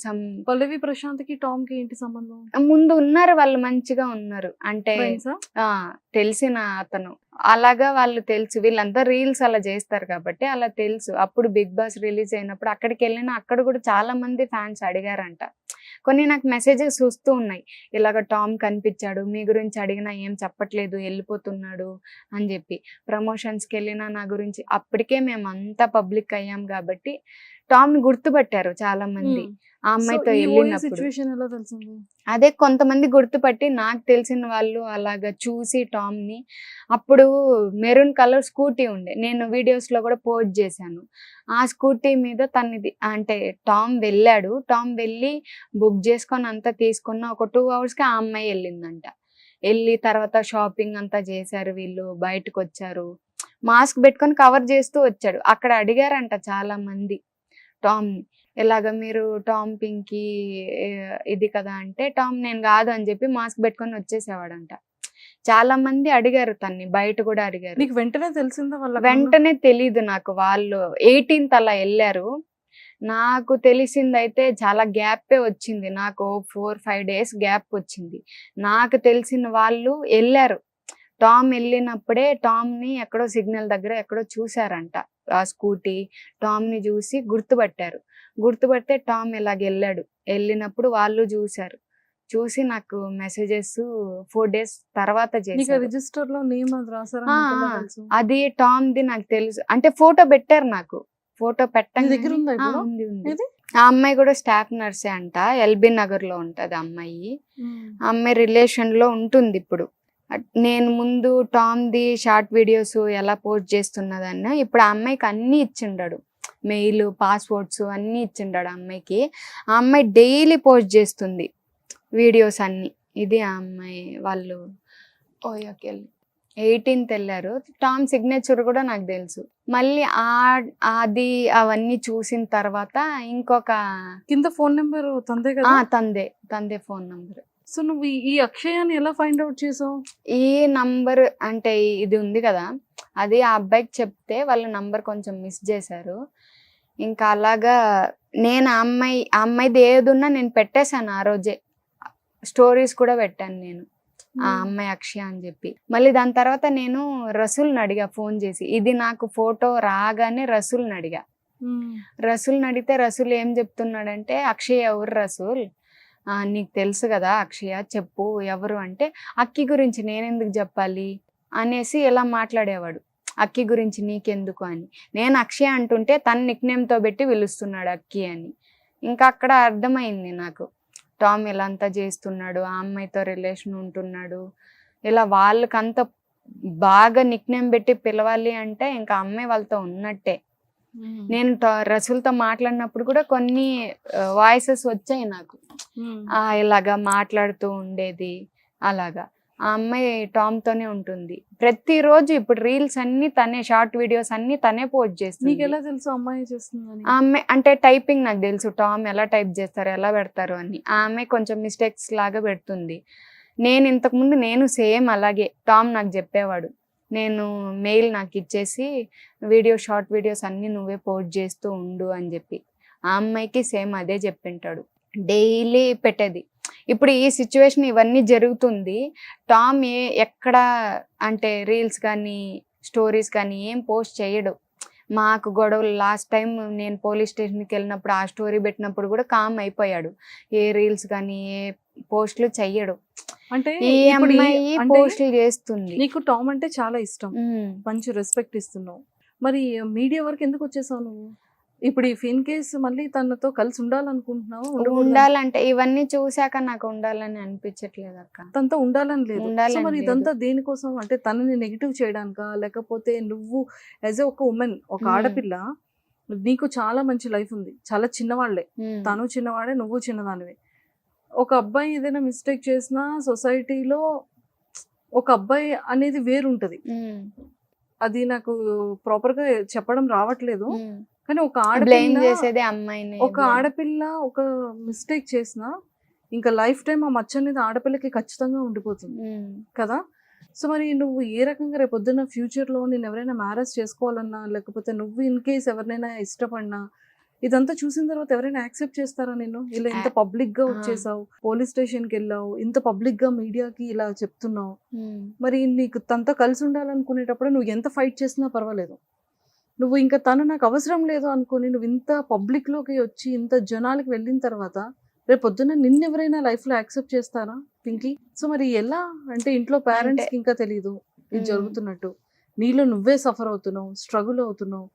పల్లవి ప్రశాంత్ కి టామ్ కి ఏంటి సంబంధం? ముందు ఉన్నారు, వాళ్ళు మంచిగా ఉన్నారు అంటే Friends ఆ? తెలిసిన అతను. అలాగా వాళ్ళు తెలుసు, వీళ్ళంతా రీల్స్ అలా చేస్తారు కాబట్టి అలా తెలుసు. అప్పుడు బిగ్ బాస్ రిలీజ్ అయినప్పుడు అక్కడికి వెళ్ళిన అక్కడ కూడా చాలా మంది ఫ్యాన్స్ అడిగారంట. కొన్ని నాకు మెసేజెస్ వస్తూ ఉన్నాయి, ఇలాగ టామ్ కనిపించాడు, మీ గురించి అడిగినా ఏం చెప్పట్లేదు, వెళ్ళిపోతున్నాడు అని చెప్పి. ప్రమోషన్స్కి వెళ్ళినా నా గురించి, అప్పటికే మేము అంతా పబ్లిక్ అయ్యాం కాబట్టి టామ్ ని గుర్తుపట్టారు చాలా మంది. ఆ అమ్మాయితో వెళ్ళినప్పుడు సిచువేషన్ ఎలా తెలిసింది? అదే కొంతమంది గుర్తుపట్టి నాకు తెలిసిన వాళ్ళు అలాగా చూసి టామ్ ని, అప్పుడు మెరూన్ కలర్ స్కూటీ ఉండే, నేను వీడియోస్ లో కూడా పోస్ట్ చేశాను. ఆ స్కూటీ మీద తనది అంటే టామ్ వెళ్ళాడు, టామ్ వెళ్ళి బుక్ చేసుకొని అంతా తీసుకున్న ఒక 2 hours కి ఆ అమ్మాయి వెళ్ళిందంట. వెళ్ళి తర్వాత షాపింగ్ అంతా చేశారు, వీళ్ళు బయటకు వచ్చారు, మాస్క్ పెట్టుకొని కవర్ చేస్తూ వచ్చాడు. అక్కడ అడిగారంట చాలా మంది టామ్ ని, ఇలాగ మీరు టామ్ పింకీ ఇది కదా అంటే టామ్ నేను కాదు అని చెప్పి మాస్క్ పెట్టుకొని వచ్చేసేవాడంట. చాలా మంది అడిగారు తన్ని, బయట కూడా అడిగారు. నీకు వెంటనే తెలిసిందా వాళ్ళ? వెంటనే తెలీదు నాకు, వాళ్ళు 18th అలా వెళ్ళారు. నాకు తెలిసిందైతే చాలా గ్యాపే వచ్చింది, నాకు 4-5 days గ్యాప్ వచ్చింది. నాకు తెలిసిన వాళ్ళు వెళ్ళారు, టామ్ వెళ్ళినప్పుడే టామ్ ని ఎక్కడో సిగ్నల్ దగ్గర ఎక్కడో చూసారంట. ఆ స్కూటీ టామ్ ని చూసి గుర్తుపడితే టామ్ ఇలాగ వెళ్ళినప్పుడు వాళ్ళు చూసి నాకు మెసేజెస్ 4 days తర్వాత చేశారు. రిజిస్టర్ లో నేమ్ అది రాసారా? అది టామ్ ది నాకు తెలుసు, అంటే ఫోటో పెట్టారు నాకు, ఫోటో పెట్టండి దగ్గర ఉందా ఇప్పుడు? ఉంది. ఆ అమ్మాయి కూడా స్టాఫ్ నర్సే అంట, ఎల్బీ నగర్ లో ఉంటది అమ్మాయి. ఆ అమ్మాయి రిలేషన్ లో ఉంటుంది ఇప్పుడు. నేను ముందు టామ్ ది షార్ట్ వీడియోస్ ఎలా పోస్ట్ చేస్తున్నదన్న, ఇప్పుడు ఆ అమ్మాయికి అన్ని ఇచ్చిండాడు, మెయిల్ పాస్వర్డ్స్ అన్ని ఇచ్చిండాడు ఆ అమ్మాయికి. ఆ అమ్మాయి డైలీ పోస్ట్ చేస్తుంది వీడియోస్ అన్ని. ఇది ఆ అమ్మాయి వాళ్ళు ఓకే 18th వెళ్ళారు. టామ్ సిగ్నేచర్ కూడా నాకు తెలుసు. మళ్ళీ అది అవన్నీ చూసిన తర్వాత ఇంకొక కింద ఫోన్ నెంబర్ తందే కదా? తందే ఫోన్ నంబర్. సో నువ్వు ఈ అక్షయాన్ని ఎలా ఫైండ్ అవుట్ చేసావు? ఈ నంబర్ అంటే ఇది ఉంది కదా, అది ఆ అబ్బాయికి చెప్తే వాళ్ళ నంబర్ కొంచెం మిస్ చేశారు. ఇంకా అలాగా నేను ఆ అమ్మాయిది ఏది ఉన్నా నేను పెట్టేశాను. ఆ రోజే స్టోరీస్ కూడా పెట్టాను నేను, ఆ అమ్మాయి అక్షయ అని చెప్పి. మళ్ళీ దాని తర్వాత నేను రసూల్ని అడిగా ఫోన్ చేసి, ఇది నాకు ఫోటో రాగానే రసూల్ని అడిగా. రసూల్ని అడిగితే రసూల్ ఏం చెప్తున్నాడంటే, అక్షయ్ ఎవరు రసూల్, నీకు తెలుసు కదా అక్షయ, చెప్పు ఎవరు అంటే, అక్కి గురించి నేనెందుకు చెప్పాలి అనేసి ఇలా మాట్లాడేవాడు. అక్కి గురించి నీకెందుకు అని. నేను అక్షయ అంటుంటే తన నిక్నేమ్తో పెట్టి పిలుస్తున్నాడు అక్కి అని. ఇంకా అక్కడ అర్థమైంది నాకు, టామ్ ఇలా అంతా చేస్తున్నాడు, ఆ అమ్మాయితో రిలేషన్ ఉంటున్నాడు, ఇలా వాళ్ళకంత బాగా నిక్నేమ్ పెట్టి పిలవాలి అంటే ఇంకా అమ్మాయి వాళ్ళతో ఉన్నట్టే. నేను రసూల్తో మాట్లాడినప్పుడు కూడా కొన్ని వాయిసెస్ వచ్చాయి నాకు, ఇలాగా మాట్లాడుతూ ఉండేది అలాగా. ఆ అమ్మాయి టామ్ తోనే ఉంటుంది ప్రతిరోజు. ఇప్పుడు రీల్స్ అన్ని తనే, షార్ట్ వీడియోస్ అన్ని తనే పోస్ట్ చేస్తుంది. నీకు ఎలా తెలుసు అమ్మాయి చేస్తుంది? ఆ అమ్మాయి అంటే టైపింగ్ నాకు తెలుసు, టామ్ ఎలా టైప్ చేస్తారు ఎలా పెడతారు అని. ఆ అమ్మాయి కొంచెం మిస్టేక్స్ లాగా పెడుతుంది. నేను ఇంతకుముందు నేను సేమ్ అలాగే, టామ్ నాకు చెప్పేవాడు, నేను మెయిల్ నాకు ఇచ్చేసి షార్ట్ వీడియోస్ అన్ని నువ్వే పోస్ట్ చేస్తూ ఉండు అని చెప్పి. ఆ అమ్మాయికి సేమ్ అదే చెప్పింటాడు, డైలీ పెట్టేది. ఇప్పుడు ఈ సిచ్యువేషన్ ఇవన్నీ జరుగుతుంది, టామ్ ఎక్కడ అంటే రీల్స్ కానీ స్టోరీస్ కానీ ఏం పోస్ట్ చేయడు. మాకు గొడవలు లాస్ట్ టైం నేను పోలీస్ స్టేషన్కి వెళ్ళినప్పుడు ఆ స్టోరీ పెట్టినప్పుడు కూడా కామ్ అయిపోయాడు, ఏ రీల్స్ కానీ ఏ పోస్టులు చెయ్యడు. అంటే ఈ అమ్మాయి పోస్టులు చేస్తుంది. నీకు టామ్ అంటే చాలా ఇష్టం, మంచి రెస్పెక్ట్ ఇస్తున్నావు, మరి మీడియా వరకు ఎందుకు వచ్చేసావు నువ్వు? ఇప్పుడు ఈ ఇన్ కేస్ మళ్ళీ తనతో కలిసి ఉండాలనుకుంటున్నావా? ఉండాలంటే ఇవన్నీ చూసాక నాకు ఉండాలని అనిపించట్లేదు అక్క. తనతో ఉండాలని లేదు. సో ఉండాలని మరి లేదు. ఇదంతా దేనికోసం? అంటే తనని నెగిటివ్ చేయడానికా? లేకపోతే నువ్వు యాజ్ ఒక ఉమెన్, ఒక ఆడపిల్ల, నీకు చాలా మంచి లైఫ్ ఉంది, చాలా చిన్నవాళ్లే, తను చిన్నవాడే, నువ్వు చిన్నదానివే. ఒక అబ్బాయి ఏదైనా మిస్టేక్ చేసినా సొసైటీలో ఒక అబ్బాయి అనేది వేరుంటది. అది నాకు ప్రాపర్ గా చెప్పడం రావట్లేదు. కానీ ఒక ఆడపిల్ల చేసేది అమ్మాయిని. ఒక ఆడపిల్ల ఒక మిస్టేక్ చేసినా ఇంకా లైఫ్ టైం ఆ మచ్చ అనేది ఆడపిల్లకి ఖచ్చితంగా ఉండిపోతుంది కదా. సో మరి నువ్వు ఏ రకంగా రేపు పొద్దున్న ఫ్యూచర్ లో నేను ఎవరైనా మ్యారేజ్ చేసుకోవాలన్నా, లేకపోతే నువ్వు ఇన్ కేస్ ఎవరినైనా ఇష్టపడినా, ఇదంతా చూసిన తర్వాత ఎవరైనా యాక్సెప్ట్ చేస్తారా నేను? ఇలా ఇంత పబ్లిక్ గా వచ్చేసావు, పోలీస్ స్టేషన్ కి వెళ్ళావు, ఇంత పబ్లిక్ గా మీడియాకి ఇలా చెప్తున్నావు, మరి నీకు తనతో కలిసి ఉండాలనుకునేటప్పుడు నువ్వు ఎంత ఫైట్ చేసినా పర్వాలేదు, నువ్వు ఇంకా తను నాకు అవసరం లేదు అనుకుని నువ్వు ఇంత పబ్లిక్ లోకి వచ్చి ఇంత జనాలకి వెళ్ళిన తర్వాత రేపు పొద్దున్న నిన్నెవరైనా లైఫ్ లో యాక్సెప్ట్ చేస్తారా పింకీ? సో మరి ఎలా అంటే ఇంట్లో పేరెంట్స్ కి ఇంకా తెలీదు ఇది జరుగుతున్నట్టు, నీలో నువ్వే సఫర్ అవుతున్నావు, స్ట్రగుల్ అవుతున్నావు,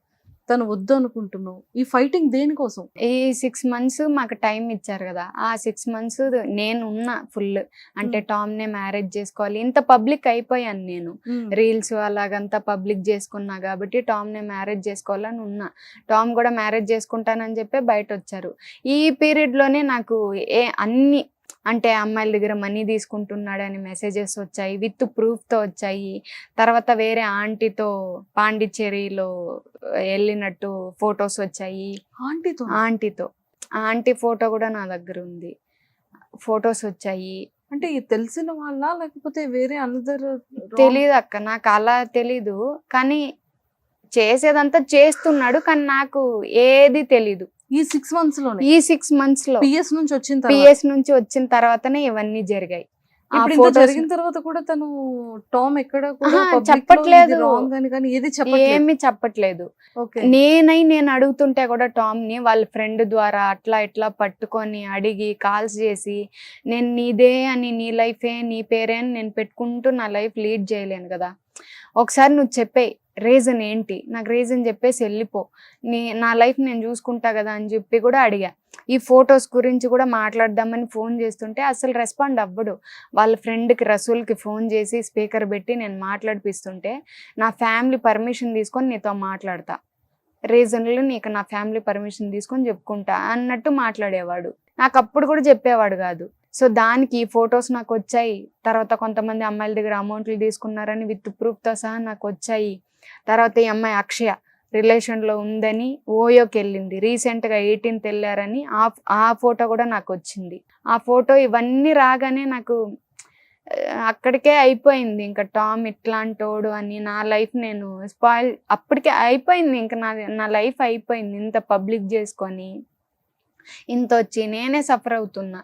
తను వద్దు అనుకుంటున్నావు. ఈ ఫైటింగ్ దేనికోసం? ఈ 6 months మాకు టైం ఇచ్చారు కదా, ఆ 6 months నేను ఉన్నా ఫుల్. అంటే టామ్ నే మ్యారేజ్ చేసుకోవాలి, ఇంత పబ్లిక్ అయిపోయాను నేను, రీల్స్ అలాగంతా పబ్లిక్ చేసుకున్నా కాబట్టి టామ్ నే మ్యారేజ్ చేసుకోవాలని ఉన్నా. టామ్ కూడా మ్యారేజ్ చేసుకుంటానని చెప్పి బయట వచ్చారు. ఈ పీరియడ్ లోనే నాకు అన్ని అంటే అమ్మాయిల దగ్గర మనీ తీసుకుంటున్నాడని మెసేజెస్ వచ్చాయి, విత్ ప్రూఫ్తో వచ్చాయి. తర్వాత వేరే ఆంటీతో పాండిచ్చేరిలో వెళ్ళినట్టు ఫొటోస్ వచ్చాయి. ఆంటీతో ఆంటీ ఫోటో కూడా నా దగ్గర ఉంది, ఫొటోస్ వచ్చాయి. అంటే తెలిసిన వాళ్ళ లేకపోతే వేరే అనదర్? తెలీదు అక్క, నాకు అలా తెలీదు. కానీ చేసేదంతా చేస్తున్నాడు, కానీ నాకు ఏది తెలీదు. ఈ 6 months లోనే? ఈ 6 months లో పిఎస్ నుంచి వచ్చిన తర్వాతనే ఇవన్నీ జరిగాయి. జరిగిన తర్వాత కూడా తను టామ్ ఎక్కడ చెప్పట్లేదు, ఏమి చెప్పట్లేదు. నేను అడుగుతుంటే కూడా టామ్ ని వాళ్ళ ఫ్రెండ్ ద్వారా అట్లా ఇట్లా పట్టుకొని అడిగి కాల్స్ చేసి, నేను నీదే అని, నీ లైఫే నీ పేరే అని నేను పెట్టుకుంటూ నా లైఫ్ లీడ్ చేయలేను కదా, ఒకసారి నువ్వు చెప్పే రీజన్ ఏంటి, నాకు రీజన్ చెప్పేసి వెళ్ళిపో, నా లైఫ్ నేను చూసుకుంటా కదా అని చెప్పి కూడా అడిగా. ఈ ఫొటోస్ గురించి కూడా మాట్లాడదామని ఫోన్ చేస్తుంటే అసలు రెస్పాండ్ అవ్వడు. వాళ్ళ ఫ్రెండ్కి రసూల్కి ఫోన్ చేసి స్పీకర్ పెట్టి నేను మాట్లాడిపిస్తుంటే, నా ఫ్యామిలీ పర్మిషన్ తీసుకొని నీతో మాట్లాడతా, రీజన్లు నీకు నా ఫ్యామిలీ పర్మిషన్ తీసుకొని చెప్పుకుంటా అన్నట్టు మాట్లాడేవాడు. నాకు అప్పుడు కూడా చెప్పేవాడు కాదు. సో దానికి ఈ ఫొటోస్ నాకు వచ్చాయి. తర్వాత కొంతమంది అమ్మాయిల దగ్గర అమౌంట్లు తీసుకున్నారని విత్ ప్రూఫ్తో సహా నాకు వచ్చాయి. తర్వాత ఈ అమ్మాయి అక్షయ రిలేషన్లో ఉందని ఓయోకి వెళ్ళింది, రీసెంట్గా 18th వెళ్ళారని ఆ ఫోటో కూడా నాకు వచ్చింది. ఆ ఫోటో ఇవన్నీ రాగానే నాకు అక్కడికే అయిపోయింది, ఇంకా టామ్ ఇట్లాంటోడు అని నా లైఫ్ నేను స్పాయిల్ అప్పటికే అయిపోయింది. ఇంకా నా లైఫ్ అయిపోయింది. ఇంత పబ్లిక్ చేసుకొని ఇంత వచ్చి నేనే సఫర్ అవుతున్నా.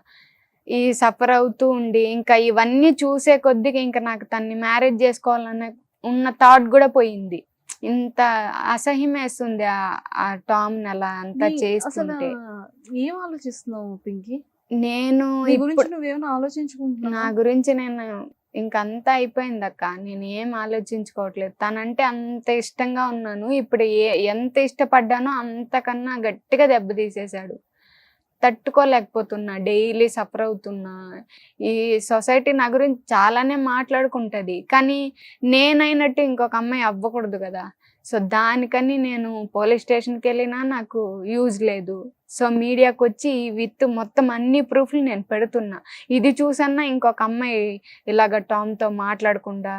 ఈ సఫర్ అవుతూ ఉండి ఇంకా ఇవన్నీ చూసే కొద్దిగా ఇంకా నాకు తన్ని మ్యారేజ్ చేసుకోవాలన్న ఉన్న థాట్ కూడా పోయింది. ఇంత అసహ్యం వేస్తుంది ఆ టామ్ అలా అంతా చేస్తుంటే. ఏం ఆలోచిస్తున్నావు పింకీ? నేను ఆలోచించుకుంటున్నా నా గురించి నేను ఇంకంతా అయిపోయింది అక్క, నేను ఏం ఆలోచించుకోవట్లేదు. తనంటే అంత ఇష్టంగా ఉన్నాను, ఇప్పుడు ఎంత ఇష్టపడ్డానో అంతకన్నా గట్టిగా దెబ్బతీసేశాడు. తట్టుకోలేకపోతున్నా, డైలీ సఫర్ అవుతున్నా. ఈ సొసైటీ నా గురించి చాలానే మాట్లాడుకుంటుంది, కానీ నేనైనట్టు ఇంకొక అమ్మాయి అవ్వకూడదు కదా. సో దానికని నేను పోలీస్ స్టేషన్కి వెళ్ళినా నాకు యూజ్ లేదు. సో మీడియాకి వచ్చి విత్ మొత్తం అన్ని ప్రూఫ్లు నేను పెడుతున్నా. ఇది చూసన్నా ఇంకొక అమ్మాయి ఇలాగ టామ్తో మాట్లాడకుండా,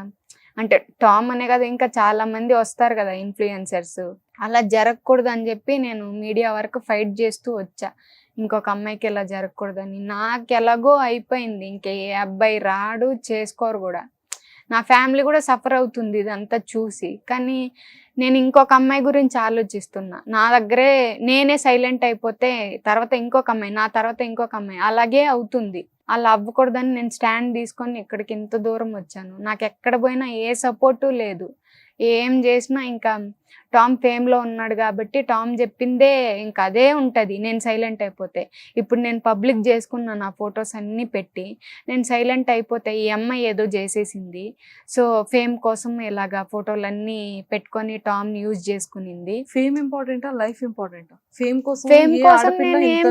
అంటే టామ్ అనే కదా ఇంకా చాలా మంది వస్తారు కదా ఇన్ఫ్లుయెన్సర్స్, అలా జరగకూడదు అని చెప్పి నేను మీడియా వరకు ఫైట్ చేస్తూ వచ్చా. ఇంకొక అమ్మాయికి ఎలా జరగకూడదని. నాకు ఎలాగో అయిపోయింది, ఇంకే అబ్బాయి రాడు, చేసుకోరు కూడా. నా ఫ్యామిలీ కూడా సఫర్ అవుతుంది ఇదంతా చూసి. కానీ నేను ఇంకొక అమ్మాయి గురించి ఆలోచిస్తున్నా. నా దగ్గరే నేనే సైలెంట్ అయిపోతే తర్వాత ఇంకొక అమ్మాయి, నా తర్వాత ఇంకొక అమ్మాయి అలాగే అవుతుంది. అలా అవ్వకూడదని నేను స్టాండ్ తీసుకొని ఇక్కడికి ఇంత దూరం వచ్చాను. నాకు ఎక్కడ పోయినా ఏ సపోర్టు లేదు, ఏం చేసినా ఇంకా టామ్ ఫేమ్లో ఉన్నాడు కాబట్టి టామ్ చెప్పిందే ఇంకా అదే ఉంటుంది నేను సైలెంట్ అయిపోతే. ఇప్పుడు నేను పబ్లిక్ చేసుకున్నాను ఆ ఫొటోస్ అన్నీ పెట్టి, నేను సైలెంట్ అయిపోతే ఈ అమ్మాయి ఏదో చేసేసింది, సో ఫేమ్ కోసం ఇలాగా ఫోటోలన్నీ పెట్టుకొని టామ్ యూజ్ చేసుకునింది. ఫేమ్ ఇంపార్టెంటా, లైఫ్ ఇంపార్టెంటా? ఫేమ్ కోసం ఫేమ్ ఏ కోసం ఆడపిల్ల నేను ఇంత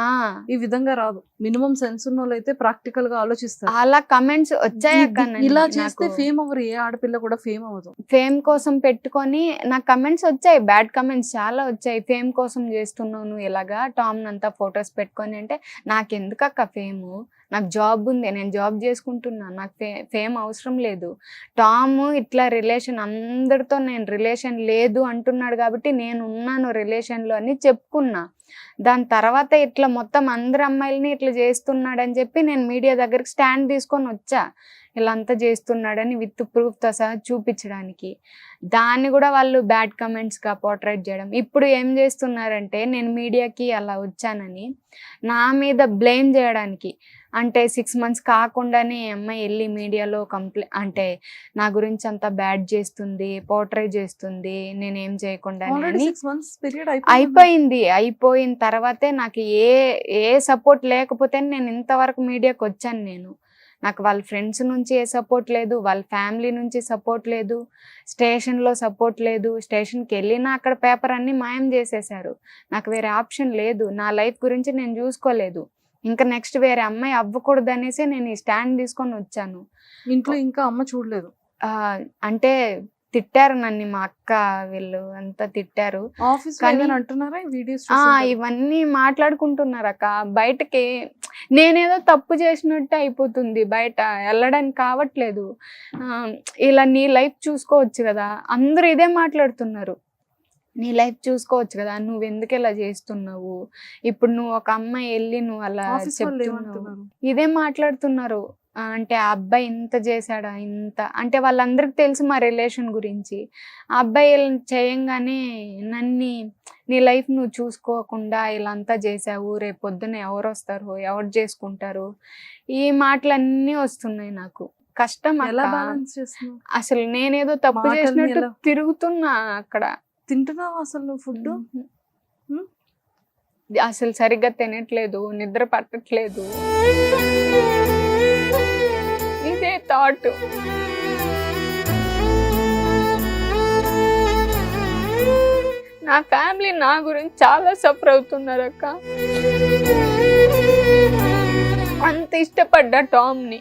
ఆ, ఈ విధంగా రాదు. మినిమం సెన్స్ ఉన్న వాళ్ళు అయితే ప్రాక్టికల్ గా ఆలోచిస్తారు. అలా కమెంట్స్ వచ్చాయక్క ఇలా చేస్తే ఫేమ్ అవ్వరు, ఏ ఆడపిల్ల కూడా ఫేమ్ అవ్వదు. ఫేమ్ కోసం పెట్టుకొని నాకు కమెంట్స్ వచ్చాయి, బ్యాడ్ కమెంట్స్ చాలా వచ్చాయి. ఫేమ్ కోసం చేస్తున్నావు నువ్వు ఇలాగా టామ్ అంతా ఫొటోస్ పెట్టుకొని అంటే, నాకెందుకక్క ఫేము, నాకు జాబ్ ఉంది, నేను జాబ్ చేసుకుంటున్నా, నాకు ఫేమ్ అవసరం లేదు. టామ్ ఇట్లా రిలేషన్ అందరితో నేను రిలేషన్ లేదు అంటున్నాడు కాబట్టి నేను ఉన్నాను రిలేషన్లో అని చెప్పుకున్నా. దాని తర్వాత ఇట్లా మొత్తం అందరు అమ్మాయిలని ఇట్లా చేస్తున్నాడని చెప్పి నేను మీడియా దగ్గరికి స్టాండ్ తీసుకొని వచ్చా, ఇలా అంతా చేస్తున్నాడని విత్ ప్రూఫ్తో సహా చూపించడానికి. దాన్ని కూడా వాళ్ళు బ్యాడ్ కమెంట్స్గా పోర్ట్రేట్ చేయడం. ఇప్పుడు ఏం చేస్తున్నారంటే నేను మీడియాకి అలా వచ్చానని నా మీద బ్లేమ్ చేయడానికి, అంటే 6 months కాకుండానే అమ్మాయి వెళ్ళి మీడియాలో అంటే నా గురించి అంతా బ్యాడ్ చేస్తుంది, పోర్ట్రేట్ చేస్తుంది, నేనేం చేయకుండా అయిపోయిన తర్వాతే నాకు ఏ సపోర్ట్ లేకపోతే నేను ఇంతవరకు మీడియాకి వచ్చాను. నాకు వాళ్ళ ఫ్రెండ్స్ నుంచి ఏ సపోర్ట్ లేదు, వాళ్ళ ఫ్యామిలీ నుంచి సపోర్ట్ లేదు, స్టేషన్లో సపోర్ట్ లేదు. స్టేషన్కి వెళ్ళినా అక్కడ పేపర్ అన్నీ మాయం చేసేసారు. నాకు వేరే ఆప్షన్ లేదు, నా లైఫ్ గురించి నేను చూసుకోలేదు. ఇంకా నెక్స్ట్ వేరే అమ్మాయి అవ్వకూడదు అనేసి నేను ఈ స్టాండ్ తీసుకొని వచ్చాను. ఇంట్లో ఇంకా అమ్మ చూడలేదు? అంటే తిట్టారు నన్ను, మా అక్క వీళ్ళు అంతా తిట్టారు. ఇవన్నీ మాట్లాడుకుంటున్నారు అక్క. బయటకి నేనేదో తప్పు చేసినట్టు అయిపోతుంది, బయట వెళ్ళడానికి కావట్లేదు. ఇలా నీ లైఫ్ చూసుకోవచ్చు కదా, అందరూ ఇదే మాట్లాడుతున్నారు, నీ లైఫ్ చూసుకోవచ్చు కదా, నువ్వు ఎందుకు ఇలా చేస్తున్నావు, ఇప్పుడు నువ్వు ఒక అమ్మాయి వెళ్ళి నువ్వు అలా చెప్తున్నావు, ఇదే మాట్లాడుతున్నారు. అంటే ఆ అబ్బాయి ఇంత చేశాడా, ఇంత అంటే వాళ్ళందరికీ తెలుసు మా రిలేషన్ గురించి. ఆ అబ్బాయి చేయంగానే నన్ను నీ లైఫ్ నువ్వు చూసుకోకుండా ఇలా అంతా చేసావు, రేపు పొద్దున ఎవరు వస్తారు, ఎవరు చేసుకుంటారు, ఈ మాటలన్నీ వస్తున్నాయి నాకు. కష్టం అసలు, నేనేదో తప్పు చేసినట్టు తిరుగుతున్నా అక్కడ. తింటున్నావు అసలు ఫుడ్ అసలు సరిగ్గా తినట్లేదు, నిద్ర పట్టట్లేదు, ఇదే థాట్. నా ఫ్యామిలీ నా గురించి చాలా సఫర్ అవుతున్నారు అక్క. అంత ఇష్టపడ్డా టామ్ని.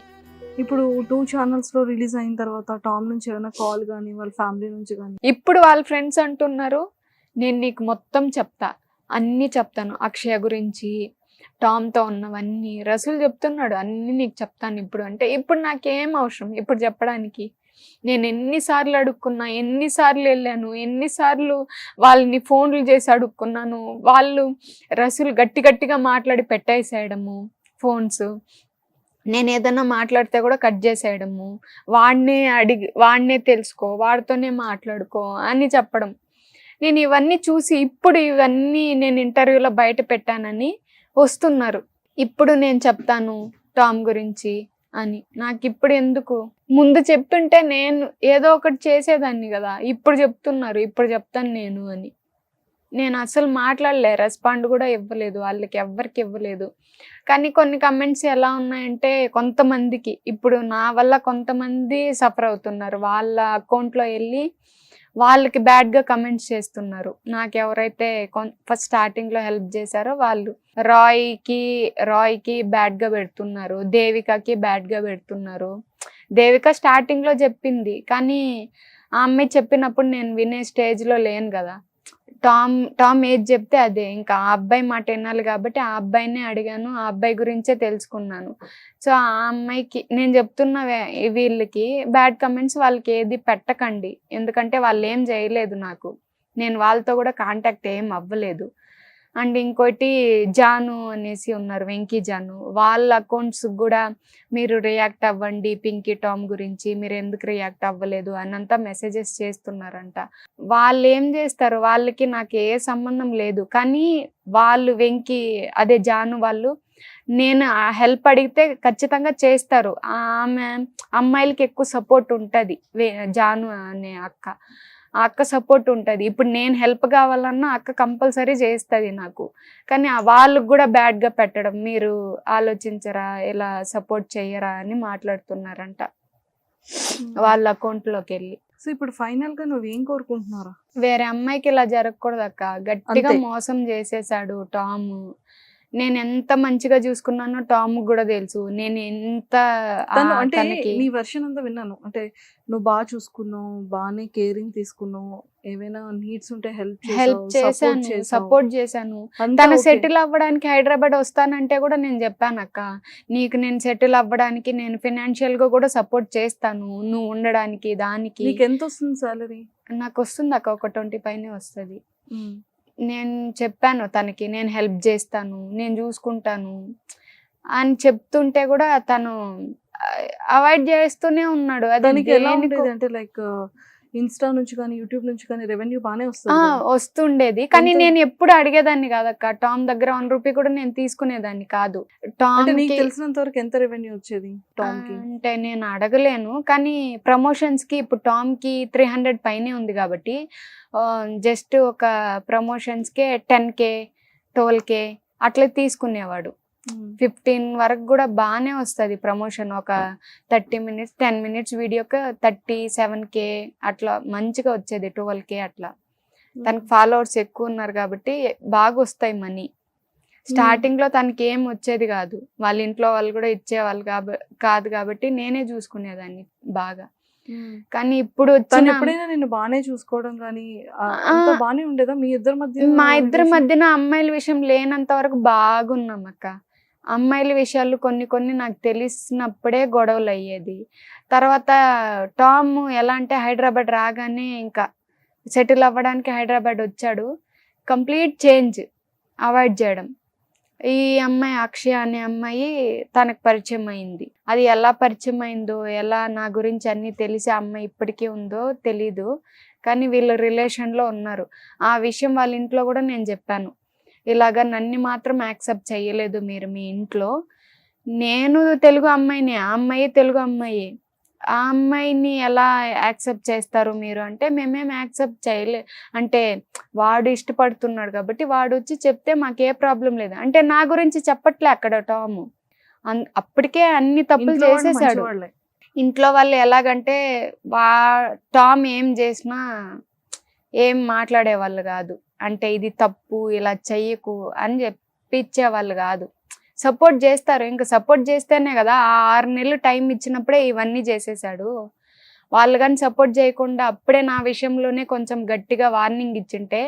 ఇప్పుడు 2 channels లో రిలీజ్ అయిన తర్వాత టామ్ నుంచి ఏమైనా కాల్ కానీ వాళ్ళ ఫ్యామిలీ నుంచి కానీ? ఇప్పుడు వాళ్ళ ఫ్రెండ్స్ అంటున్నారు, నేను నీకు మొత్తం చెప్తా, అన్నీ చెప్తాను, అక్షయ గురించి, టామ్తో ఉన్నవన్నీ. రసూల్ చెప్తున్నాడు అన్నీ నీకు చెప్తాను ఇప్పుడు అంటే. ఇప్పుడు నాకేం అవసరం ఇప్పుడు చెప్పడానికి? నేను ఎన్నిసార్లు అడుక్కున్నా, ఎన్నిసార్లు వెళ్ళాను, ఎన్నిసార్లు వాళ్ళని ఫోన్లు చేసి అడుక్కున్నాను. వాళ్ళు రసూల్ గట్టిగా మాట్లాడి పెట్టేసేయడము ఫోన్స్. నేను ఏదన్నా మాట్లాడితే కూడా కట్ చేసేయడము, వాడినే తెలుసుకో, వాడితోనే మాట్లాడుకో అని చెప్పడం. నేను ఇవన్నీ చూసి ఇప్పుడు ఇవన్నీ నేను ఇంటర్వ్యూలో బయట పెట్టానని వస్తున్నారు. ఇప్పుడు నేను చెప్తాను టామ్ గురించి అని. నాకు ఇప్పుడు ఎందుకు? ముందు చెప్తుంటే నేను ఏదో ఒకటి చేసేదాన్ని కదా. ఇప్పుడు చెప్తున్నారు, ఇప్పుడు చెప్తాను నేను అని. నేను అసలు మాట్లాడలే, రెస్పాండ్ కూడా ఇవ్వలేదు, వాళ్ళకి ఎవ్వరికి ఇవ్వలేదు. కానీ కొన్ని కమెంట్స్ ఎలా ఉన్నాయంటే కొంతమందికి, ఇప్పుడు నా వల్ల కొంతమంది సఫర్ అవుతున్నారు, వాళ్ళ అకౌంట్లో వెళ్ళి వాళ్ళకి బ్యాడ్గా కమెంట్స్ చేస్తున్నారు. నాకు ఎవరైతే ఫస్ట్ స్టార్టింగ్లో హెల్ప్ చేశారో వాళ్ళు రాయ్కి బ్యాడ్గా పెడుతున్నారు, దేవికకి బ్యాడ్గా పెడుతున్నారు. దేవిక స్టార్టింగ్లో చెప్పింది, కానీ ఆ అమ్మాయి చెప్పినప్పుడు నేను వినే స్టేజ్లో లేను కదా. టామ్ ఏది చెప్తే అదే, ఇంకా ఆ అబ్బాయి మాట వినాలి కాబట్టి ఆ అబ్బాయినే అడిగాను, ఆ అబ్బాయి గురించే తెలుసుకున్నాను. సో ఆ అమ్మాయికి నేను చెప్తున్న, వీళ్ళకి బ్యాడ్ కమెంట్స్ వాళ్ళకి ఏది పెట్టకండి, ఎందుకంటే వాళ్ళు ఏం చేయలేదు నాకు, నేను వాళ్ళతో కూడా కాంటాక్ట్ ఏం అవ్వలేదు. అండ్ ఇంకోటి జాను అనేసి ఉన్నారు, వెంకీ జాను, వాళ్ళ అకౌంట్స్ కూడా మీరు రియాక్ట్ అవ్వండి పింకీ టామ్ గురించి, మీరు ఎందుకు రియాక్ట్ అవ్వలేదు అనంతా మెసేజెస్ చేస్తున్నారంట. వాళ్ళు ఏం చేస్తారు, వాళ్ళకి నాకు ఏ సంబంధం లేదు. కానీ వాళ్ళు వెంకీ అదే జాను వాళ్ళు నేను హెల్ప్ అడిగితే ఖచ్చితంగా చేస్తారు. ఆమె అమ్మాయిలకి ఎక్కువ సపోర్ట్ ఉంటుంది, జాను అనే అక్క. ఆ అక్క సపోర్ట్ ఉంటుంది. ఇప్పుడు నేను హెల్ప్ కావాలన్నా అక్క కంపల్సరీ చేస్తుంది నాకు. కానీ వాళ్ళకు కూడా బ్యాడ్గా పెట్టడం, మీరు ఆలోచించరా, ఇలా సపోర్ట్ చెయ్యరా అని మాట్లాడుతున్నారంట వాళ్ళ అకౌంట్లోకి వెళ్ళి. సో ఇప్పుడు ఫైనల్ గా నువ్వు ఏం కోరుకుంటున్నారా? వేరే అమ్మాయికి ఇలా జరగకూడదు అక్క. గట్టిగా అంతే. మోసం చేసేసాడు టామ్. నేను ఎంత మంచిగా చూసుకున్నానో టామ్ కూడా తెలుసు. నేను ఎంత తను అంటే తనకి నీ వర్షన్ అంతా విన్నాను. అంటే నువ్వు బాగా చూసుకున్నావు, బాగానే కేరింగ్ తీసుకున్నావు, ఏమైనా నీడ్స్ ఉంటే హెల్ప్ చేశాను, సపోర్ట్ చేశాను. తన తను సెటిల్ అవ్వడానికి హైదరాబాద్ వస్తానంటే కూడా నేను చెప్పాను అక్క, నీకు నేను సెటిల్ అవ్వడానికి నేను ఫినాన్షియల్ గా కూడా సపోర్ట్ చేస్తాను, నువ్వు ఉండడానికి దానికి. నీకు ఎంత వస్తుంది సాలరీ? నాకు వస్తుంది అక్క, ఒక 20 పైనే వస్తుంది. నేను చెప్పాను తనకి, నేను హెల్ప్ చేస్తాను, నేను చూసుకుంటాను అని చెప్తుంటే కూడా తను అవాయిడ్ చేస్తూనే ఉన్నాడు. అది దానికి ఎలా దేనికో- ఉండేది అంటే లైక్ ఇన్స్టా నుంచి కానీ యూట్యూబ్ నుంచి కానీ రెవెన్యూ బాగానే ఆ, వస్తుంది కదా? వస్తుండేది. కానీ ఎంత? నేను ఎప్పుడు అడిగేదాన్ని కాదక్క. టామ్ దగ్గర 1 రూపీ కూడా నేను తీసుకునేదాన్ని కాదు. టామ్ అంటే నీకు తెలిసినంత వరకు ఎంత రెవెన్యూ వచ్చేది టామ్ కి? అంటే నేను అడగలేను, కానీ ప్రమోషన్స్ కి ఇప్పుడు టామ్ కి 300 పైనే ఉంది కాబట్టి జస్ట్ ఒక ప్రమోషన్స్ కే 10K 12K అట్లా తీసుకునేవాడు. 15 వరకు కూడా బాగానే వస్తుంది ప్రమోషన్. ఒక 30 minutes 10 minutes వీడియోకి 37K అట్లా మంచిగా వచ్చేది, 12K అట్లా. తనకి ఫాలోవర్స్ ఎక్కువ ఉన్నారు కాబట్టి బాగా వస్తాయి మనీ. స్టార్టింగ్ లో తనకి ఏం వచ్చేది కాదు, వాళ్ళ ఇంట్లో వాళ్ళు కూడా ఇచ్చేవాళ్ళు కాదు కాబట్టి నేనే చూసుకునేదాన్ని బాగా. కానీ ఇప్పుడు తను వచ్చిన ఎప్పుడైనా నిన్ను బాగానే చూసుకోవడం కానీ అంతా బాగానే ఉండేదా మీ ఇద్దరి మధ్య? మా ఇద్దరి మధ్యన అమ్మాయిల విషయం లేనంత వరకు బాగున్నాం అక్క. అమ్మాయిల విషయాలు కొన్ని నాకు తెలిసినప్పుడే గొడవలు అయ్యేది. తర్వాత టామ్ ఎలా అంటే హైదరాబాద్ రాగానే ఇంకా సెటిల్ అవ్వడానికి హైదరాబాద్ వచ్చాడు. కంప్లీట్ చేంజ్, అవాయిడ్ చేయడం. ఈ అమ్మాయి అక్షయ అనే అమ్మాయి తనకు పరిచయం అయింది. అది ఎలా పరిచయం అయిందో, ఎలా నా గురించి అన్ని తెలిసి ఆ అమ్మాయి ఇప్పటికీ ఉందో తెలీదు, కానీ వీళ్ళు రిలేషన్లో ఉన్నారు. ఆ విషయం వాళ్ళ ఇంట్లో కూడా నేను చెప్పాను, ఇలాగా నన్ను మాత్రం యాక్సెప్ట్ చేయలేదు మీరు మీ ఇంట్లో. నేను తెలుగు అమ్మాయిని, ఆ అమ్మాయి తెలుగు అమ్మాయి, ఆ అమ్మాయిని ఎలా యాక్సెప్ట్ చేస్తారు మీరు అంటే, మేమేం యాక్సెప్ట్ చేయలే అంటే వాడు ఇష్టపడుతున్నాడు కాబట్టి వాడు వచ్చి చెప్తే మాకే ప్రాబ్లం లేదు అంటే నా గురించి చెప్పట్లే అక్కడ టామ్. అప్పటికే అన్ని తప్పులు చేసేసాడు. ఇంట్లో వాళ్ళు ఎలాగంటే టామ్ ఏం చేసినా ఏం మాట్లాడేవాళ్ళు కాదు. అంటే ఇది తప్పు, ఇలా చెయ్యకు అని చెప్పించేవాళ్ళు కాదు. సపోర్ట్ చేస్తారు, ఇంకా సపోర్ట్ చేస్తేనే కదా. ఆ 6 నెలలు టైం ఇచ్చినప్పుడే ఇవన్నీ చేసేసాడు. వాళ్ళు కానీ సపోర్ట్ చేయకుండా అప్పుడే నా విషయంలోనే కొంచెం గట్టిగా వార్నింగ్ ఇచ్చింటే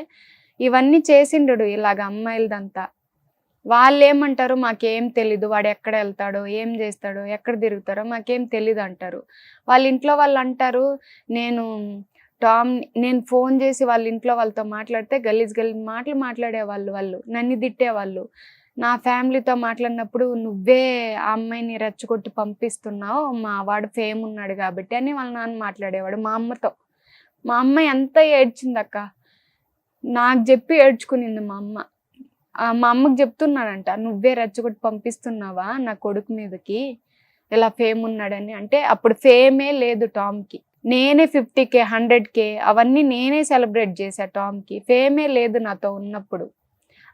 ఇవన్నీ చేసిండు ఇలాగ అమ్మాయిలదంతా. వాళ్ళు ఏమంటారు, మాకేం తెలీదు, వాడు ఎక్కడ వెళ్తాడో, ఏం చేస్తాడో, ఎక్కడ తిరుగుతాడో మాకేం తెలీదు అంటారు. వాళ్ళ ఇంట్లో వాళ్ళు అంటారు, నేను ఫోన్ చేసి వాళ్ళ ఇంట్లో వాళ్ళతో మాట్లాడితే గలీజ్ మాటలు మాట్లాడేవాళ్ళు, వాళ్ళు నన్ను తిట్టేవాళ్ళు. నా ఫ్యామిలీతో మాట్లాడినప్పుడు నువ్వే ఆ అమ్మాయిని రెచ్చగొట్టి పంపిస్తున్నావు, మా వాడు ఫేమ్ ఉన్నాడు కాబట్టి అని వాళ్ళ నాన్న మాట్లాడేవాడు మా అమ్మతో. మా అమ్మ ఎంత ఏడ్చిందక్క, నాకు చెప్పి ఏడ్చుకునింది మా అమ్మ. మా అమ్మకి చెప్తున్నాడంట, నువ్వే రెచ్చగొట్టి పంపిస్తున్నావా నా కొడుకు మీదకి, ఇలా ఫేమ్ ఉన్నాడని. అంటే అప్పుడు ఫేమే లేదు టామ్కి. నేనే 50K 100K అవన్నీ నేనే సెలబ్రేట్ చేశా టామ్కి. ఫేమే లేదు నాతో ఉన్నప్పుడు.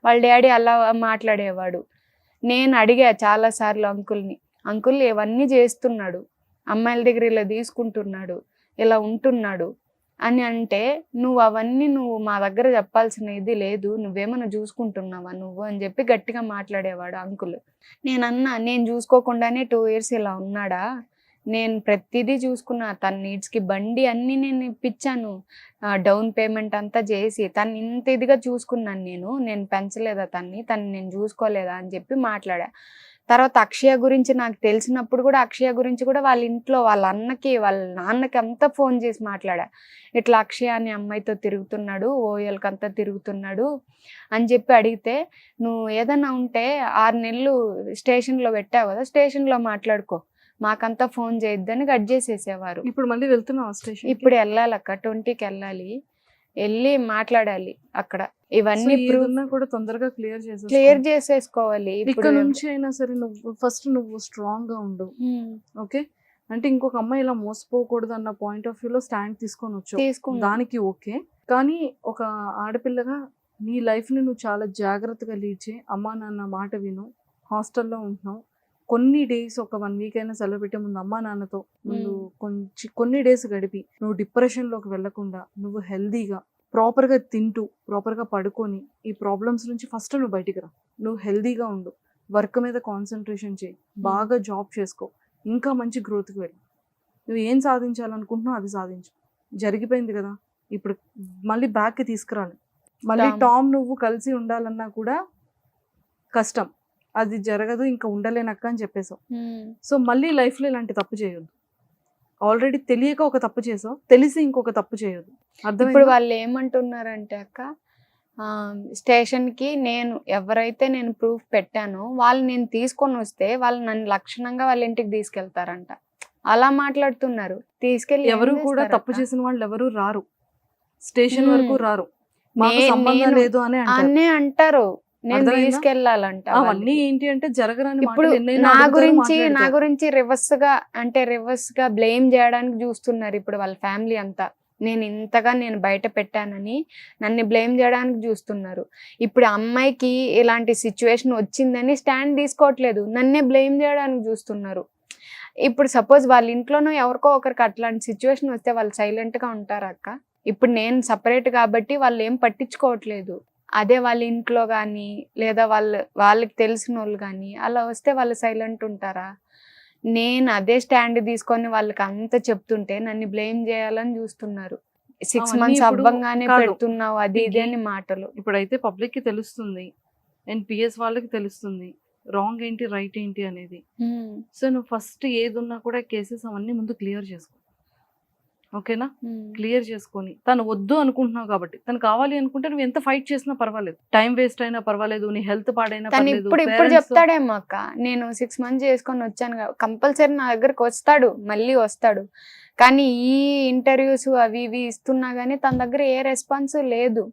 వాళ్ళ డాడీ అలా మాట్లాడేవాడు. నేను అడిగా చాలాసార్లు అంకుల్ని, అంకుల్ ఇవన్నీ చేస్తున్నాడు, అమ్మాయిల దగ్గర ఇలా తీసుకుంటున్నాడు, ఇలా ఉంటున్నాడు అని అంటే, నువ్వు మా దగ్గర చెప్పాల్సిన ఇది లేదు, నువ్వేమన్నా చూసుకుంటున్నావా నువ్వు అని చెప్పి గట్టిగా మాట్లాడేవాడు అంకుల్. నేను చూసుకోకుండానే 2 years ఇలా ఉన్నాడా, నేను ప్రతిదీ చూసుకున్నా, తన నీడ్స్కి బండి అన్నీ నేను ఇప్పించాను, డౌన్ పేమెంట్ అంతా చేసి తను ఇంత ఇదిగా చూసుకున్నాను. నేను పెంచలేదా తను నేను చూసుకోలేదా అని చెప్పి మాట్లాడా. తర్వాత అక్షయ గురించి నాకు తెలిసినప్పుడు కూడా అక్షయ గురించి కూడా వాళ్ళ ఇంట్లో వాళ్ళ అన్నకి వాళ్ళ నాన్నకి అంతా ఫోన్ చేసి మాట్లాడా, ఇట్లా అక్షయ అనే అమ్మాయితో తిరుగుతున్నాడు, ఓఎల్కి అంతా తిరుగుతున్నాడు అని చెప్పి అడిగితే, నువ్వు ఏదైనా ఉంటే 6 నెలలు స్టేషన్లో పెట్టావు కదా, స్టేషన్లో మాట్లాడుకో, మాకంతా ఫోన్ చేయొద్దని కట్ చేసేసేవారు. ఇప్పుడు మళ్ళీ వెళ్తున్నావా స్టేషన్? ఇప్పుడు వెళ్ళాలి అక్క, 20కి వెళ్ళాలి, వెళ్ళి మాట్లాడాలి అక్కడ. ఇవన్నీ కూడా తొందరగా క్లియర్ చేసేసుకోవాలి. ఇక్కడ నుంచి అయినా సరే నువ్వు ఫస్ట్ స్ట్రాంగ్ గా ఉండు, ఓకే? అంటే ఇంకొక అమ్మాయి ఇలా మోసపోకూడదు అన్న పాయింట్ ఆఫ్ వ్యూలో స్టాండ్ తీసుకొని వచ్చావు, తీసుకున్నా. దానికి ఓకే. కానీ ఒక ఆడపిల్లగా నీ లైఫ్ని నువ్వు చాలా జాగ్రత్తగా లీడ్ చేయి. అమ్మా నాన్న మాట విను. హాస్టల్లో ఉంటున్నావు, కొన్ని డేస్ ఒక 1 వీక్ అయినా సెలవు పెట్టే ముందు అమ్మా నాన్నతో ముందు కొన్ని డేస్ గడిపి నువ్వు డిప్రెషన్లోకి వెళ్లకుండా నువ్వు హెల్దీగా ప్రాపర్గా తింటూ ప్రాపర్గా పడుకొని ఈ ప్రాబ్లమ్స్ నుంచి ఫస్ట్ నువ్వు బయటికి రా. నువ్వు హెల్దీగా ఉండు, వర్క్ మీద కాన్సన్ట్రేషన్ చేయి, బాగా జాబ్ చేసుకో, ఇంకా మంచి గ్రోత్కి వెళ్ళు. నువ్వు ఏం సాధించాలనుకుంటున్నావు అది సాధించు. జరిగిపోయింది కదా, ఇప్పుడు మళ్ళీ బ్యాక్కి తీసుకురాలి. మళ్ళీ టామ్ నువ్వు కలిసి ఉండాలన్నా కూడా కష్టం, అది జరగదు, ఇంకా ఉండలేనక్క అని చెప్పేసావు. సో మళ్ళీ లైఫ్లో ఇలాంటి తప్పు చేయొద్దు. ఆల్రెడీ తెలియక ఒక తప్పు చేసావు, తెలిసి ఇంకొక తప్పు చేయొద్దు. ఇప్పుడు అర్థమైందా? వాళ్ళు ఏమంటున్నారంటే అక్క, స్టేషన్కి ఎవరైతే నేను ప్రూఫ్ పెట్టానో వాళ్ళు నేను తీసుకొని వస్తే వాళ్ళు నన్ను లక్షణంగా వాళ్ళ ఇంటికి తీసుకెళ్తారంట. అలా మాట్లాడుతున్నారు. తీసుకెళ్ళి ఏం ఎవరు కూడా చేస్తారు తప్పు అక్క? చేసిన వాళ్ళు ఎవరు రారు, స్టేషన్ మ్మ్. వరకు రారు. మాకు సంబంధం నేను- లేదు అని అంటారు. అన్నే అంటారు, నేను అర్థమైందా? తీసుకెళ్ళాలంట. అవన్నీ వాళ్ళకి. ఏంటి అంటే జరగరాని ఇప్పుడు మాటలు ఎన్నైనా నా అడుగుతారు, గురించి మాట్లాడతారు. రివర్స్ గా బ్లేమ్ చేయడానికి చూస్తున్నారు ఇప్పుడు వాళ్ళ ఫ్యామిలీ అంతా. నేను బయట పెట్టానని నన్ను బ్లేమ్ చేయడానికి చూస్తున్నారు. ఇప్పుడు అమ్మాయికి ఇలాంటి సిచ్యువేషన్ వచ్చిందని స్టాండ్ తీసుకోవట్లేదు, నన్నే బ్లేమ్ చేయడానికి చూస్తున్నారు. ఇప్పుడు సపోజ్ వాళ్ళ ఇంట్లోనో ఎవరికో ఒకరికి అట్లాంటి సిచ్యువేషన్ వస్తే వాళ్ళు సైలెంట్ గా ఉంటారా అక్క? ఇప్పుడు నేను సపరేట్ కాబట్టి వాళ్ళు ఏం పట్టించుకోవట్లేదు. అదే వాళ్ళ ఇంట్లో కానీ లేదా వాళ్ళకి తెలిసిన వాళ్ళు కానీ అలా వస్తే వాళ్ళు సైలెంట్ ఉంటారా? నేను అదే స్టాండ్ తీసుకొని వాళ్ళకి అంత చెప్తుంటే నన్ను బ్లేమ్ చేయాలని చూస్తున్నారు. 6 అవన్నీ months ఇప్పుడు అవ్వంగానే కాదు. పెడుతున్నావు అది ఇది అని మాటలు. ఇప్పుడైతే పబ్లిక్ కి తెలుస్తుంది, అండ్ పిఎస్ వాళ్ళకి తెలుస్తుంది రాంగ్ ఏంటి రైట్ ఏంటి అనేది. సో నువ్వు ఫస్ట్ ఏది ఉన్నా కూడా కేసెస్ అవన్నీ ముందు క్లియర్ చేసుకో, ఓకేనా? క్లియర్ చేసుకొని, తను వద్దు అనుకుంటున్నావు కాబట్టి, తను కావాలి అనుకుంటే నువ్వు ఎంత ఫైట్ చేసినా పర్వాలేదు, టైం వేస్ట్ అయినా పర్వాలేదు, నీ హెల్త్ పాడైనా తను పర్లేదు. ఇప్పుడు parents- చెప్తాడేమో అక్క, నేను 6 months చేసుకొని వచ్చాను కంపల్సరీ నా దగ్గరకు వస్తాడు, మళ్ళీ వస్తాడు. కానీ ఈ ఇంటర్వ్యూస్ అవి ఇవి ఇస్తున్నా కానీ తన దగ్గర ఏ రెస్పాన్స్ లేదు.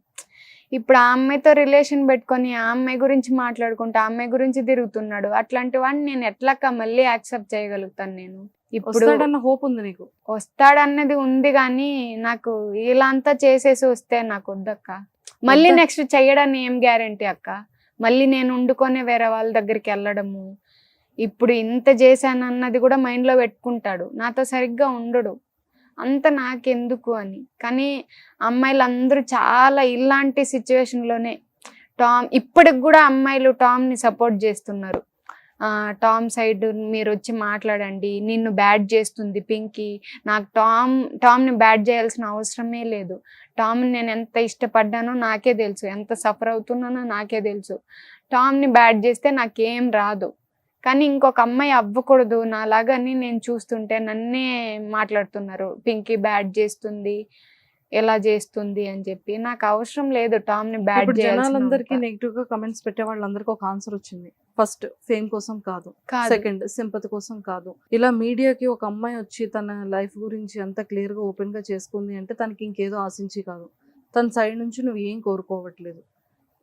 ఇప్పుడు ఆ అమ్మాయితో రిలేషన్ పెట్టుకొని ఆ అమ్మాయి గురించి మాట్లాడుకుంటూ ఆ అమ్మాయి గురించి తిరుగుతున్నాడు. అట్లాంటి వాడిని నేను ఎట్లాక మళ్ళీ యాక్సెప్ట్ చేయగలుగుతాను? నేను ఇప్పుడు వస్తాడన్న హోప్ ఉంది నీకు? వస్తాడన్నది ఉంది కానీ నాకు ఇలా అంతా చేసేసి వస్తే నాకు వద్దక్క. మళ్ళీ వద్దా? నెక్స్ట్ చెయ్యడాన్ని ఏం గ్యారంటీ అక్క? మళ్ళీ నేను వండుకొని వేరే వాళ్ళ దగ్గరికి వెళ్ళడము, ఇప్పుడు ఇంత చేశాను అన్నది కూడా మైండ్లో పెట్టుకుంటాడు, నాతో సరిగ్గా ఉండడు. అంత నాకెందుకు అని. కానీ అమ్మాయిలందరూ చాలా ఇలాంటి సిచ్యువేషన్లోనే ఇప్పటికి కూడా అమ్మాయిలు టామ్ని సపోర్ట్ చేస్తున్నారు. టామ్ సైడ్ మీరు వచ్చి మాట్లాడండి, నిన్ను బ్యాడ్ చేస్తుంది పింకీ, నాకు టామ్ని బ్యాడ్ చేయాల్సిన అవసరమే లేదు. టామ్ని నేను ఎంత ఇష్టపడ్డానో నాకే తెలుసు, ఎంత సఫర్ అవుతున్నానో నాకే తెలుసు. టామ్ని బ్యాడ్ చేస్తే నాకేం రాదు. కానీ ఇంకొక అమ్మాయి అవ్వకూడదు నాలాగని నేను చూస్తుంటే నన్నే మాట్లాడుతున్నారు, పింకీ బ్యాడ్ చేస్తుంది, ఎలా చేస్తుంది అని చెప్పి. నాకు అవసరం లేదు టామ్ని బ్యాడ్ ఇప్పుడు చేయాల్సిన జనాలందరికీ అంత. నెగిటివ్ గా కమెంట్స్ పెట్టే వాళ్ళందరికీ ఒక ఆన్సర్ వచ్చింది. ఫస్ట్ ఫేమ్ కోసం కాదు, కాదు. సెకండ్ సింపతి కోసం కాదు. ఇలా మీడియాకి ఒక అమ్మాయి వచ్చి తన లైఫ్ గురించి అంత క్లియర్ గా ఓపెన్ గా చేసుకుంది అంటే తనకి ఇంకేదో ఆశించి కాదు, తన సైడ్ నుంచి నువ్వు ఏం కోరుకోవట్లేదు.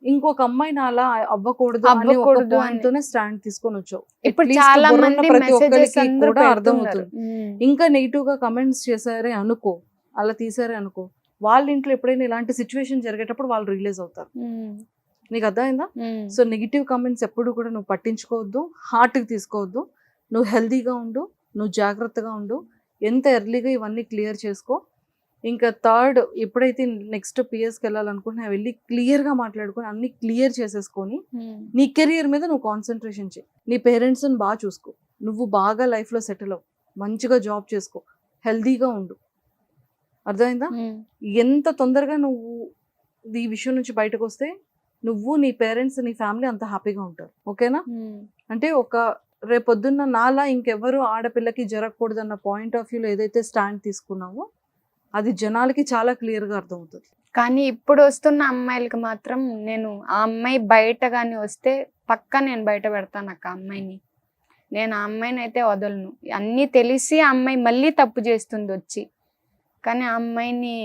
ఇంకొక అమ్మాయిని అలా అవ్వకూడదు అని ఒక అవ్వకూడదు అని. పాయింట్ తోనే స్టాండ్ తీసుకొని వచ్చావు. ఇప్పుడు At least చాలా బుర్ర ఉన్న మంది ప్రతి మెసేజెస్ ఒక్కరికి అందరూ కూడా పెడుతున్నారు. అర్థమవుతుంది. ఇంకా నెగిటివ్ గా కమెంట్స్ చేశారే అనుకో, అలా తీసారే అనుకో, వాళ్ళ ఇంట్లో ఎప్పుడైనా ఇలాంటి సిచ్యువేషన్ జరిగేటప్పుడు వాళ్ళు రిలీజ్ అవుతారు. నీకు అర్థమైందా? సో నెగిటివ్ కమెంట్స్ ఎప్పుడు కూడా నువ్వు పట్టించుకోవద్దు, హార్ట్కి తీసుకోవద్దు. నువ్వు హెల్దీగా ఉండు, నువ్వు జాగ్రత్తగా ఉండు, ఎంత ఎర్లీగా ఇవన్నీ క్లియర్ చేసుకో. ఇంకా థర్డ్, ఎప్పుడైతే నెక్స్ట్ పిఎస్కి వెళ్ళాలనుకుంటున్నా వెళ్ళి క్లియర్గా మాట్లాడుకొని అన్ని క్లియర్ చేసేసుకొని నీ కెరియర్ మీద నువ్వు కాన్సన్ట్రేషన్ చేయి. నీ పేరెంట్స్ని బాగా చూసుకో, నువ్వు బాగా లైఫ్లో సెటిల్ అవ్వు, మంచిగా జాబ్ చేసుకో, హెల్దీగా ఉండు. అర్థమైందా? ఎంత తొందరగా నువ్వు ఈ విషయం నుంచి బయటకు వస్తే నువ్వు, నీ పేరెంట్స్, నీ ఫ్యామిలీ అంత హ్యాపీగా ఉంటారు. ఓకేనా? అంటే ఒక రేపొద్దున్న నాలా ఇంకెవరు ఆడపిల్లకి జరగకూడదు అన్న పాయింట్ ఆఫ్ వ్యూలో ఏదైతే స్టాండ్ తీసుకున్నావో అది జనాలకి చాలా క్లియర్గా అర్థమవుతుంది. కానీ ఇప్పుడు వస్తున్న అమ్మాయిలకి మాత్రం నేను ఆ అమ్మాయి బయట కానీ వస్తే పక్కా నేను బయట పెడతాను అక్క అమ్మాయిని. నేను ఆ అమ్మాయిని అయితే వదలను. అన్నీ తెలిసి ఆ అమ్మాయి మళ్ళీ తప్పు చేస్తుంది వచ్చి, కానీ ఆ అమ్మాయిని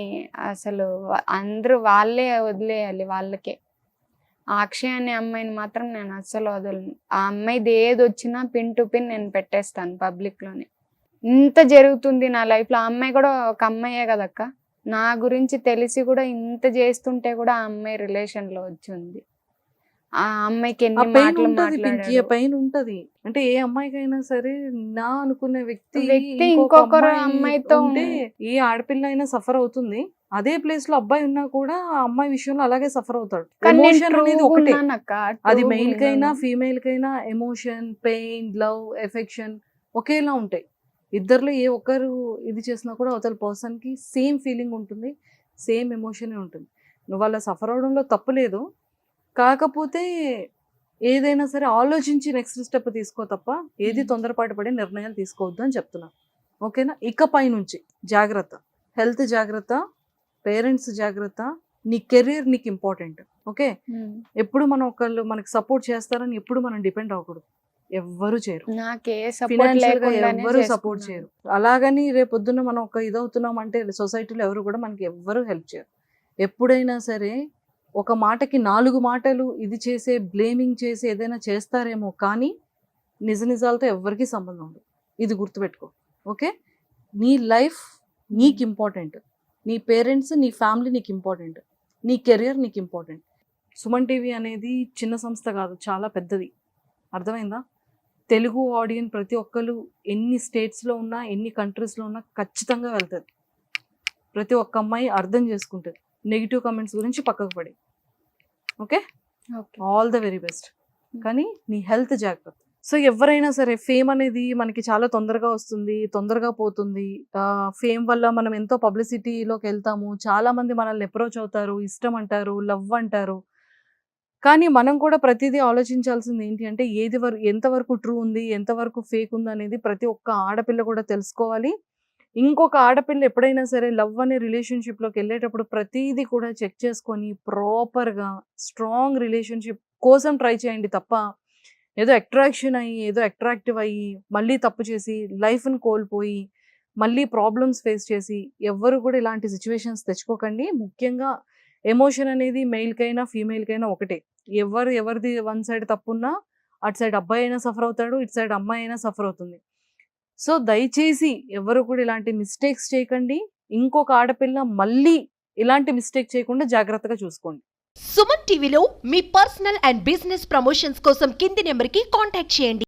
అసలు అందరూ వాళ్ళే వదిలేయాలి వాళ్ళకే. ఆ అక్షయ్ అనే అమ్మాయిని మాత్రం నేను అస్సలు వదలను. ఆ అమ్మాయిది ఏది వచ్చినా పిన్ టు పిన్ నేను పెట్టేస్తాను పబ్లిక్లోనే. ఇంత జరుగుతుంది నా లైఫ్లో. ఆ అమ్మాయి కూడా ఒక అమ్మాయే కదక్క. నా గురించి తెలిసి కూడా ఇంత చేస్తుంటే కూడా ఆ అమ్మాయి రిలేషన్లో వచ్చింది. ఆ అమ్మాయికి ఆ ఎన్ని పెయిన్ మాటలు ఉంటది పింకీ, ఆ మాట్లాడాడు. పెయిన్ ఉంటది. అంటే ఏ అమ్మాయికైనా సరే నా అనుకునే వ్యక్తి ఇంకొకరు అమ్మాయితో ఉంటే ఏ ఆడపిల్ల అయినా సఫర్ అవుతుంది. అదే ప్లేస్ లో అబ్బాయి ఉన్నా కూడా ఆ అమ్మాయి విషయంలో అలాగే సఫర్ అవుతాడు. కానీ నేను ఎమోషన్ అనేది true ఒకటే, ఉన్నానక్క, అది true మెయిల్ కైనా ఉన్నాను. ఫీమేల్ కైనా ఎమోషన్, పెయిన్, లవ్, ఎఫెక్షన్ ఒకేలా ఉంటాయి. ఇద్దరిలో ఏ ఒక్కరు ఇది చేసినా కూడా అవతల పర్సన్ కి సేమ్ ఫీలింగ్ ఉంటుంది, సేమ్ ఎమోషన్ ఉంటుంది. నువ్వు అలా సఫర్ అవడంలో తప్పు లేదు. కాకపోతే ఏదైనా సరే ఆలోచించి నెక్స్ట్ స్టెప్ తీసుకో తప్ప ఏది తొందరపాటు పడి నిర్ణయాలు తీసుకోవద్దు అని చెప్తున్నా. ఓకేనా? ఇకపై నుంచి జాగ్రత్త, హెల్త్ జాగ్రత్త, పేరెంట్స్ జాగ్రత్త, నీ కెరీర్ నీకు ఇంపార్టెంట్. ఓకే? ఎప్పుడు మనం ఒకళ్ళు మనకి సపోర్ట్ చేస్తారని ఎప్పుడు మనం డిపెండ్ అవ్వకూడదు. ఎవ్వరు చేయరు, నాకే సపోర్ట్ ఫినాన్షియల్ గా లేకుండానే ఎవ్వరు సపోర్ట్ చేసుకున్నాను. చేయరు. అలాగని రేపొద్దున మనం ఒక ఇదవుతున్నాం అంటే సొసైటీలో ఎవరు కూడా మనకి ఎవ్వరు హెల్ప్ చేయరు. ఎప్పుడైనా సరే ఒక మాటకి 4 మాటలు ఇది చేసే, బ్లేమింగ్ చేసి ఏదైనా చేస్తారేమో కానీ నిజాలతో ఎవ్వరికీ సంబంధం ఉండదు. ఇది గుర్తుపెట్టుకో. ఓకే? నీ లైఫ్ నీకు ఇంపార్టెంట్, నీ పేరెంట్స్, నీ ఫ్యామిలీ నీకు ఇంపార్టెంట్, నీ కెరియర్ నీకు ఇంపార్టెంట్. సుమన్ టీవీ అనేది చిన్న సంస్థ కాదు, చాలా పెద్దది. అర్థమైందా? తెలుగు ఆడియన్స్ ప్రతి ఒక్కరు ఎన్ని స్టేట్స్లో ఉన్నా, ఎన్ని కంట్రీస్లో ఉన్నా ఖచ్చితంగా వెళ్తుంది. ప్రతి ఒక్క అమ్మాయి అర్థం చేసుకుంటుంది. నెగిటివ్ కమెంట్స్ గురించి పక్కకు పడి. Okay? Okay. All the very best. కానీ నీ హెల్త్ జాగ్రత్త. సో ఎవరైనా సరే ఫేమ్ అనేది మనకి చాలా తొందరగా వస్తుంది, తొందరగా పోతుంది. ఫేమ్ వల్ల మనం ఎంతో పబ్లిసిటీలోకి వెళ్తాము, చాలా మంది మనల్ని అప్రోచ్ అవుతారు, ఇష్టం అంటారు, లవ్ అంటారు. కానీ మనం కూడా ప్రతిదీ ఆలోచించాల్సింది ఏంటి అంటే ఎంతవరకు ట్రూ ఉంది, ఎంతవరకు ఫేక్ ఉంది అనేది ప్రతి ఒక్క ఆడపిల్ల కూడా తెలుసుకోవాలి. ఇంకొక ఆడపిల్ల ఎప్పుడైనా సరే లవ్ అనే రిలేషన్షిప్లోకి వెళ్ళేటప్పుడు ప్రతిదీ కూడా చెక్ చేసుకొని ప్రాపర్గా స్ట్రాంగ్ రిలేషన్షిప్ కోసం ట్రై చేయండి తప్ప ఏదో అట్రాక్షన్ అయ్యి, ఏదో అట్రాక్టివ్ అయ్యి మళ్ళీ తప్పు చేసి లైఫ్ని కోల్పోయి మళ్ళీ ప్రాబ్లమ్స్ ఫేస్ చేసి ఎవ్వరు కూడా ఇలాంటి సిచ్యువేషన్స్ తెచ్చుకోకండి. ముఖ్యంగా ఎమోషన్ అనేది మెయిల్కైనా ఫీమేల్కైనా ఒకటే. ఎవరిది వన్ సైడ్ తప్పున్నా అటు సైడ్ అబ్బాయి అయినా సఫర్ అవుతాడు, ఇటు సైడ్ అమ్మాయి అయినా సఫర్ అవుతుంది. సో దయచేసి ఎవరు కూడా ఇలాంటి మిస్టేక్స్ చేయకండి. ఇంకొక ఆడపిల్ల మళ్ళీ ఇలాంటి మిస్టేక్ చేయకుండా జాగ్రత్తగా చూసుకోండి. సుమన్ టీవీలో మీ పర్సనల్ అండ్ బిజినెస్ ప్రమోషన్స్ కోసం కింది నెంబర్కి కాంటాక్ట్ చేయండి.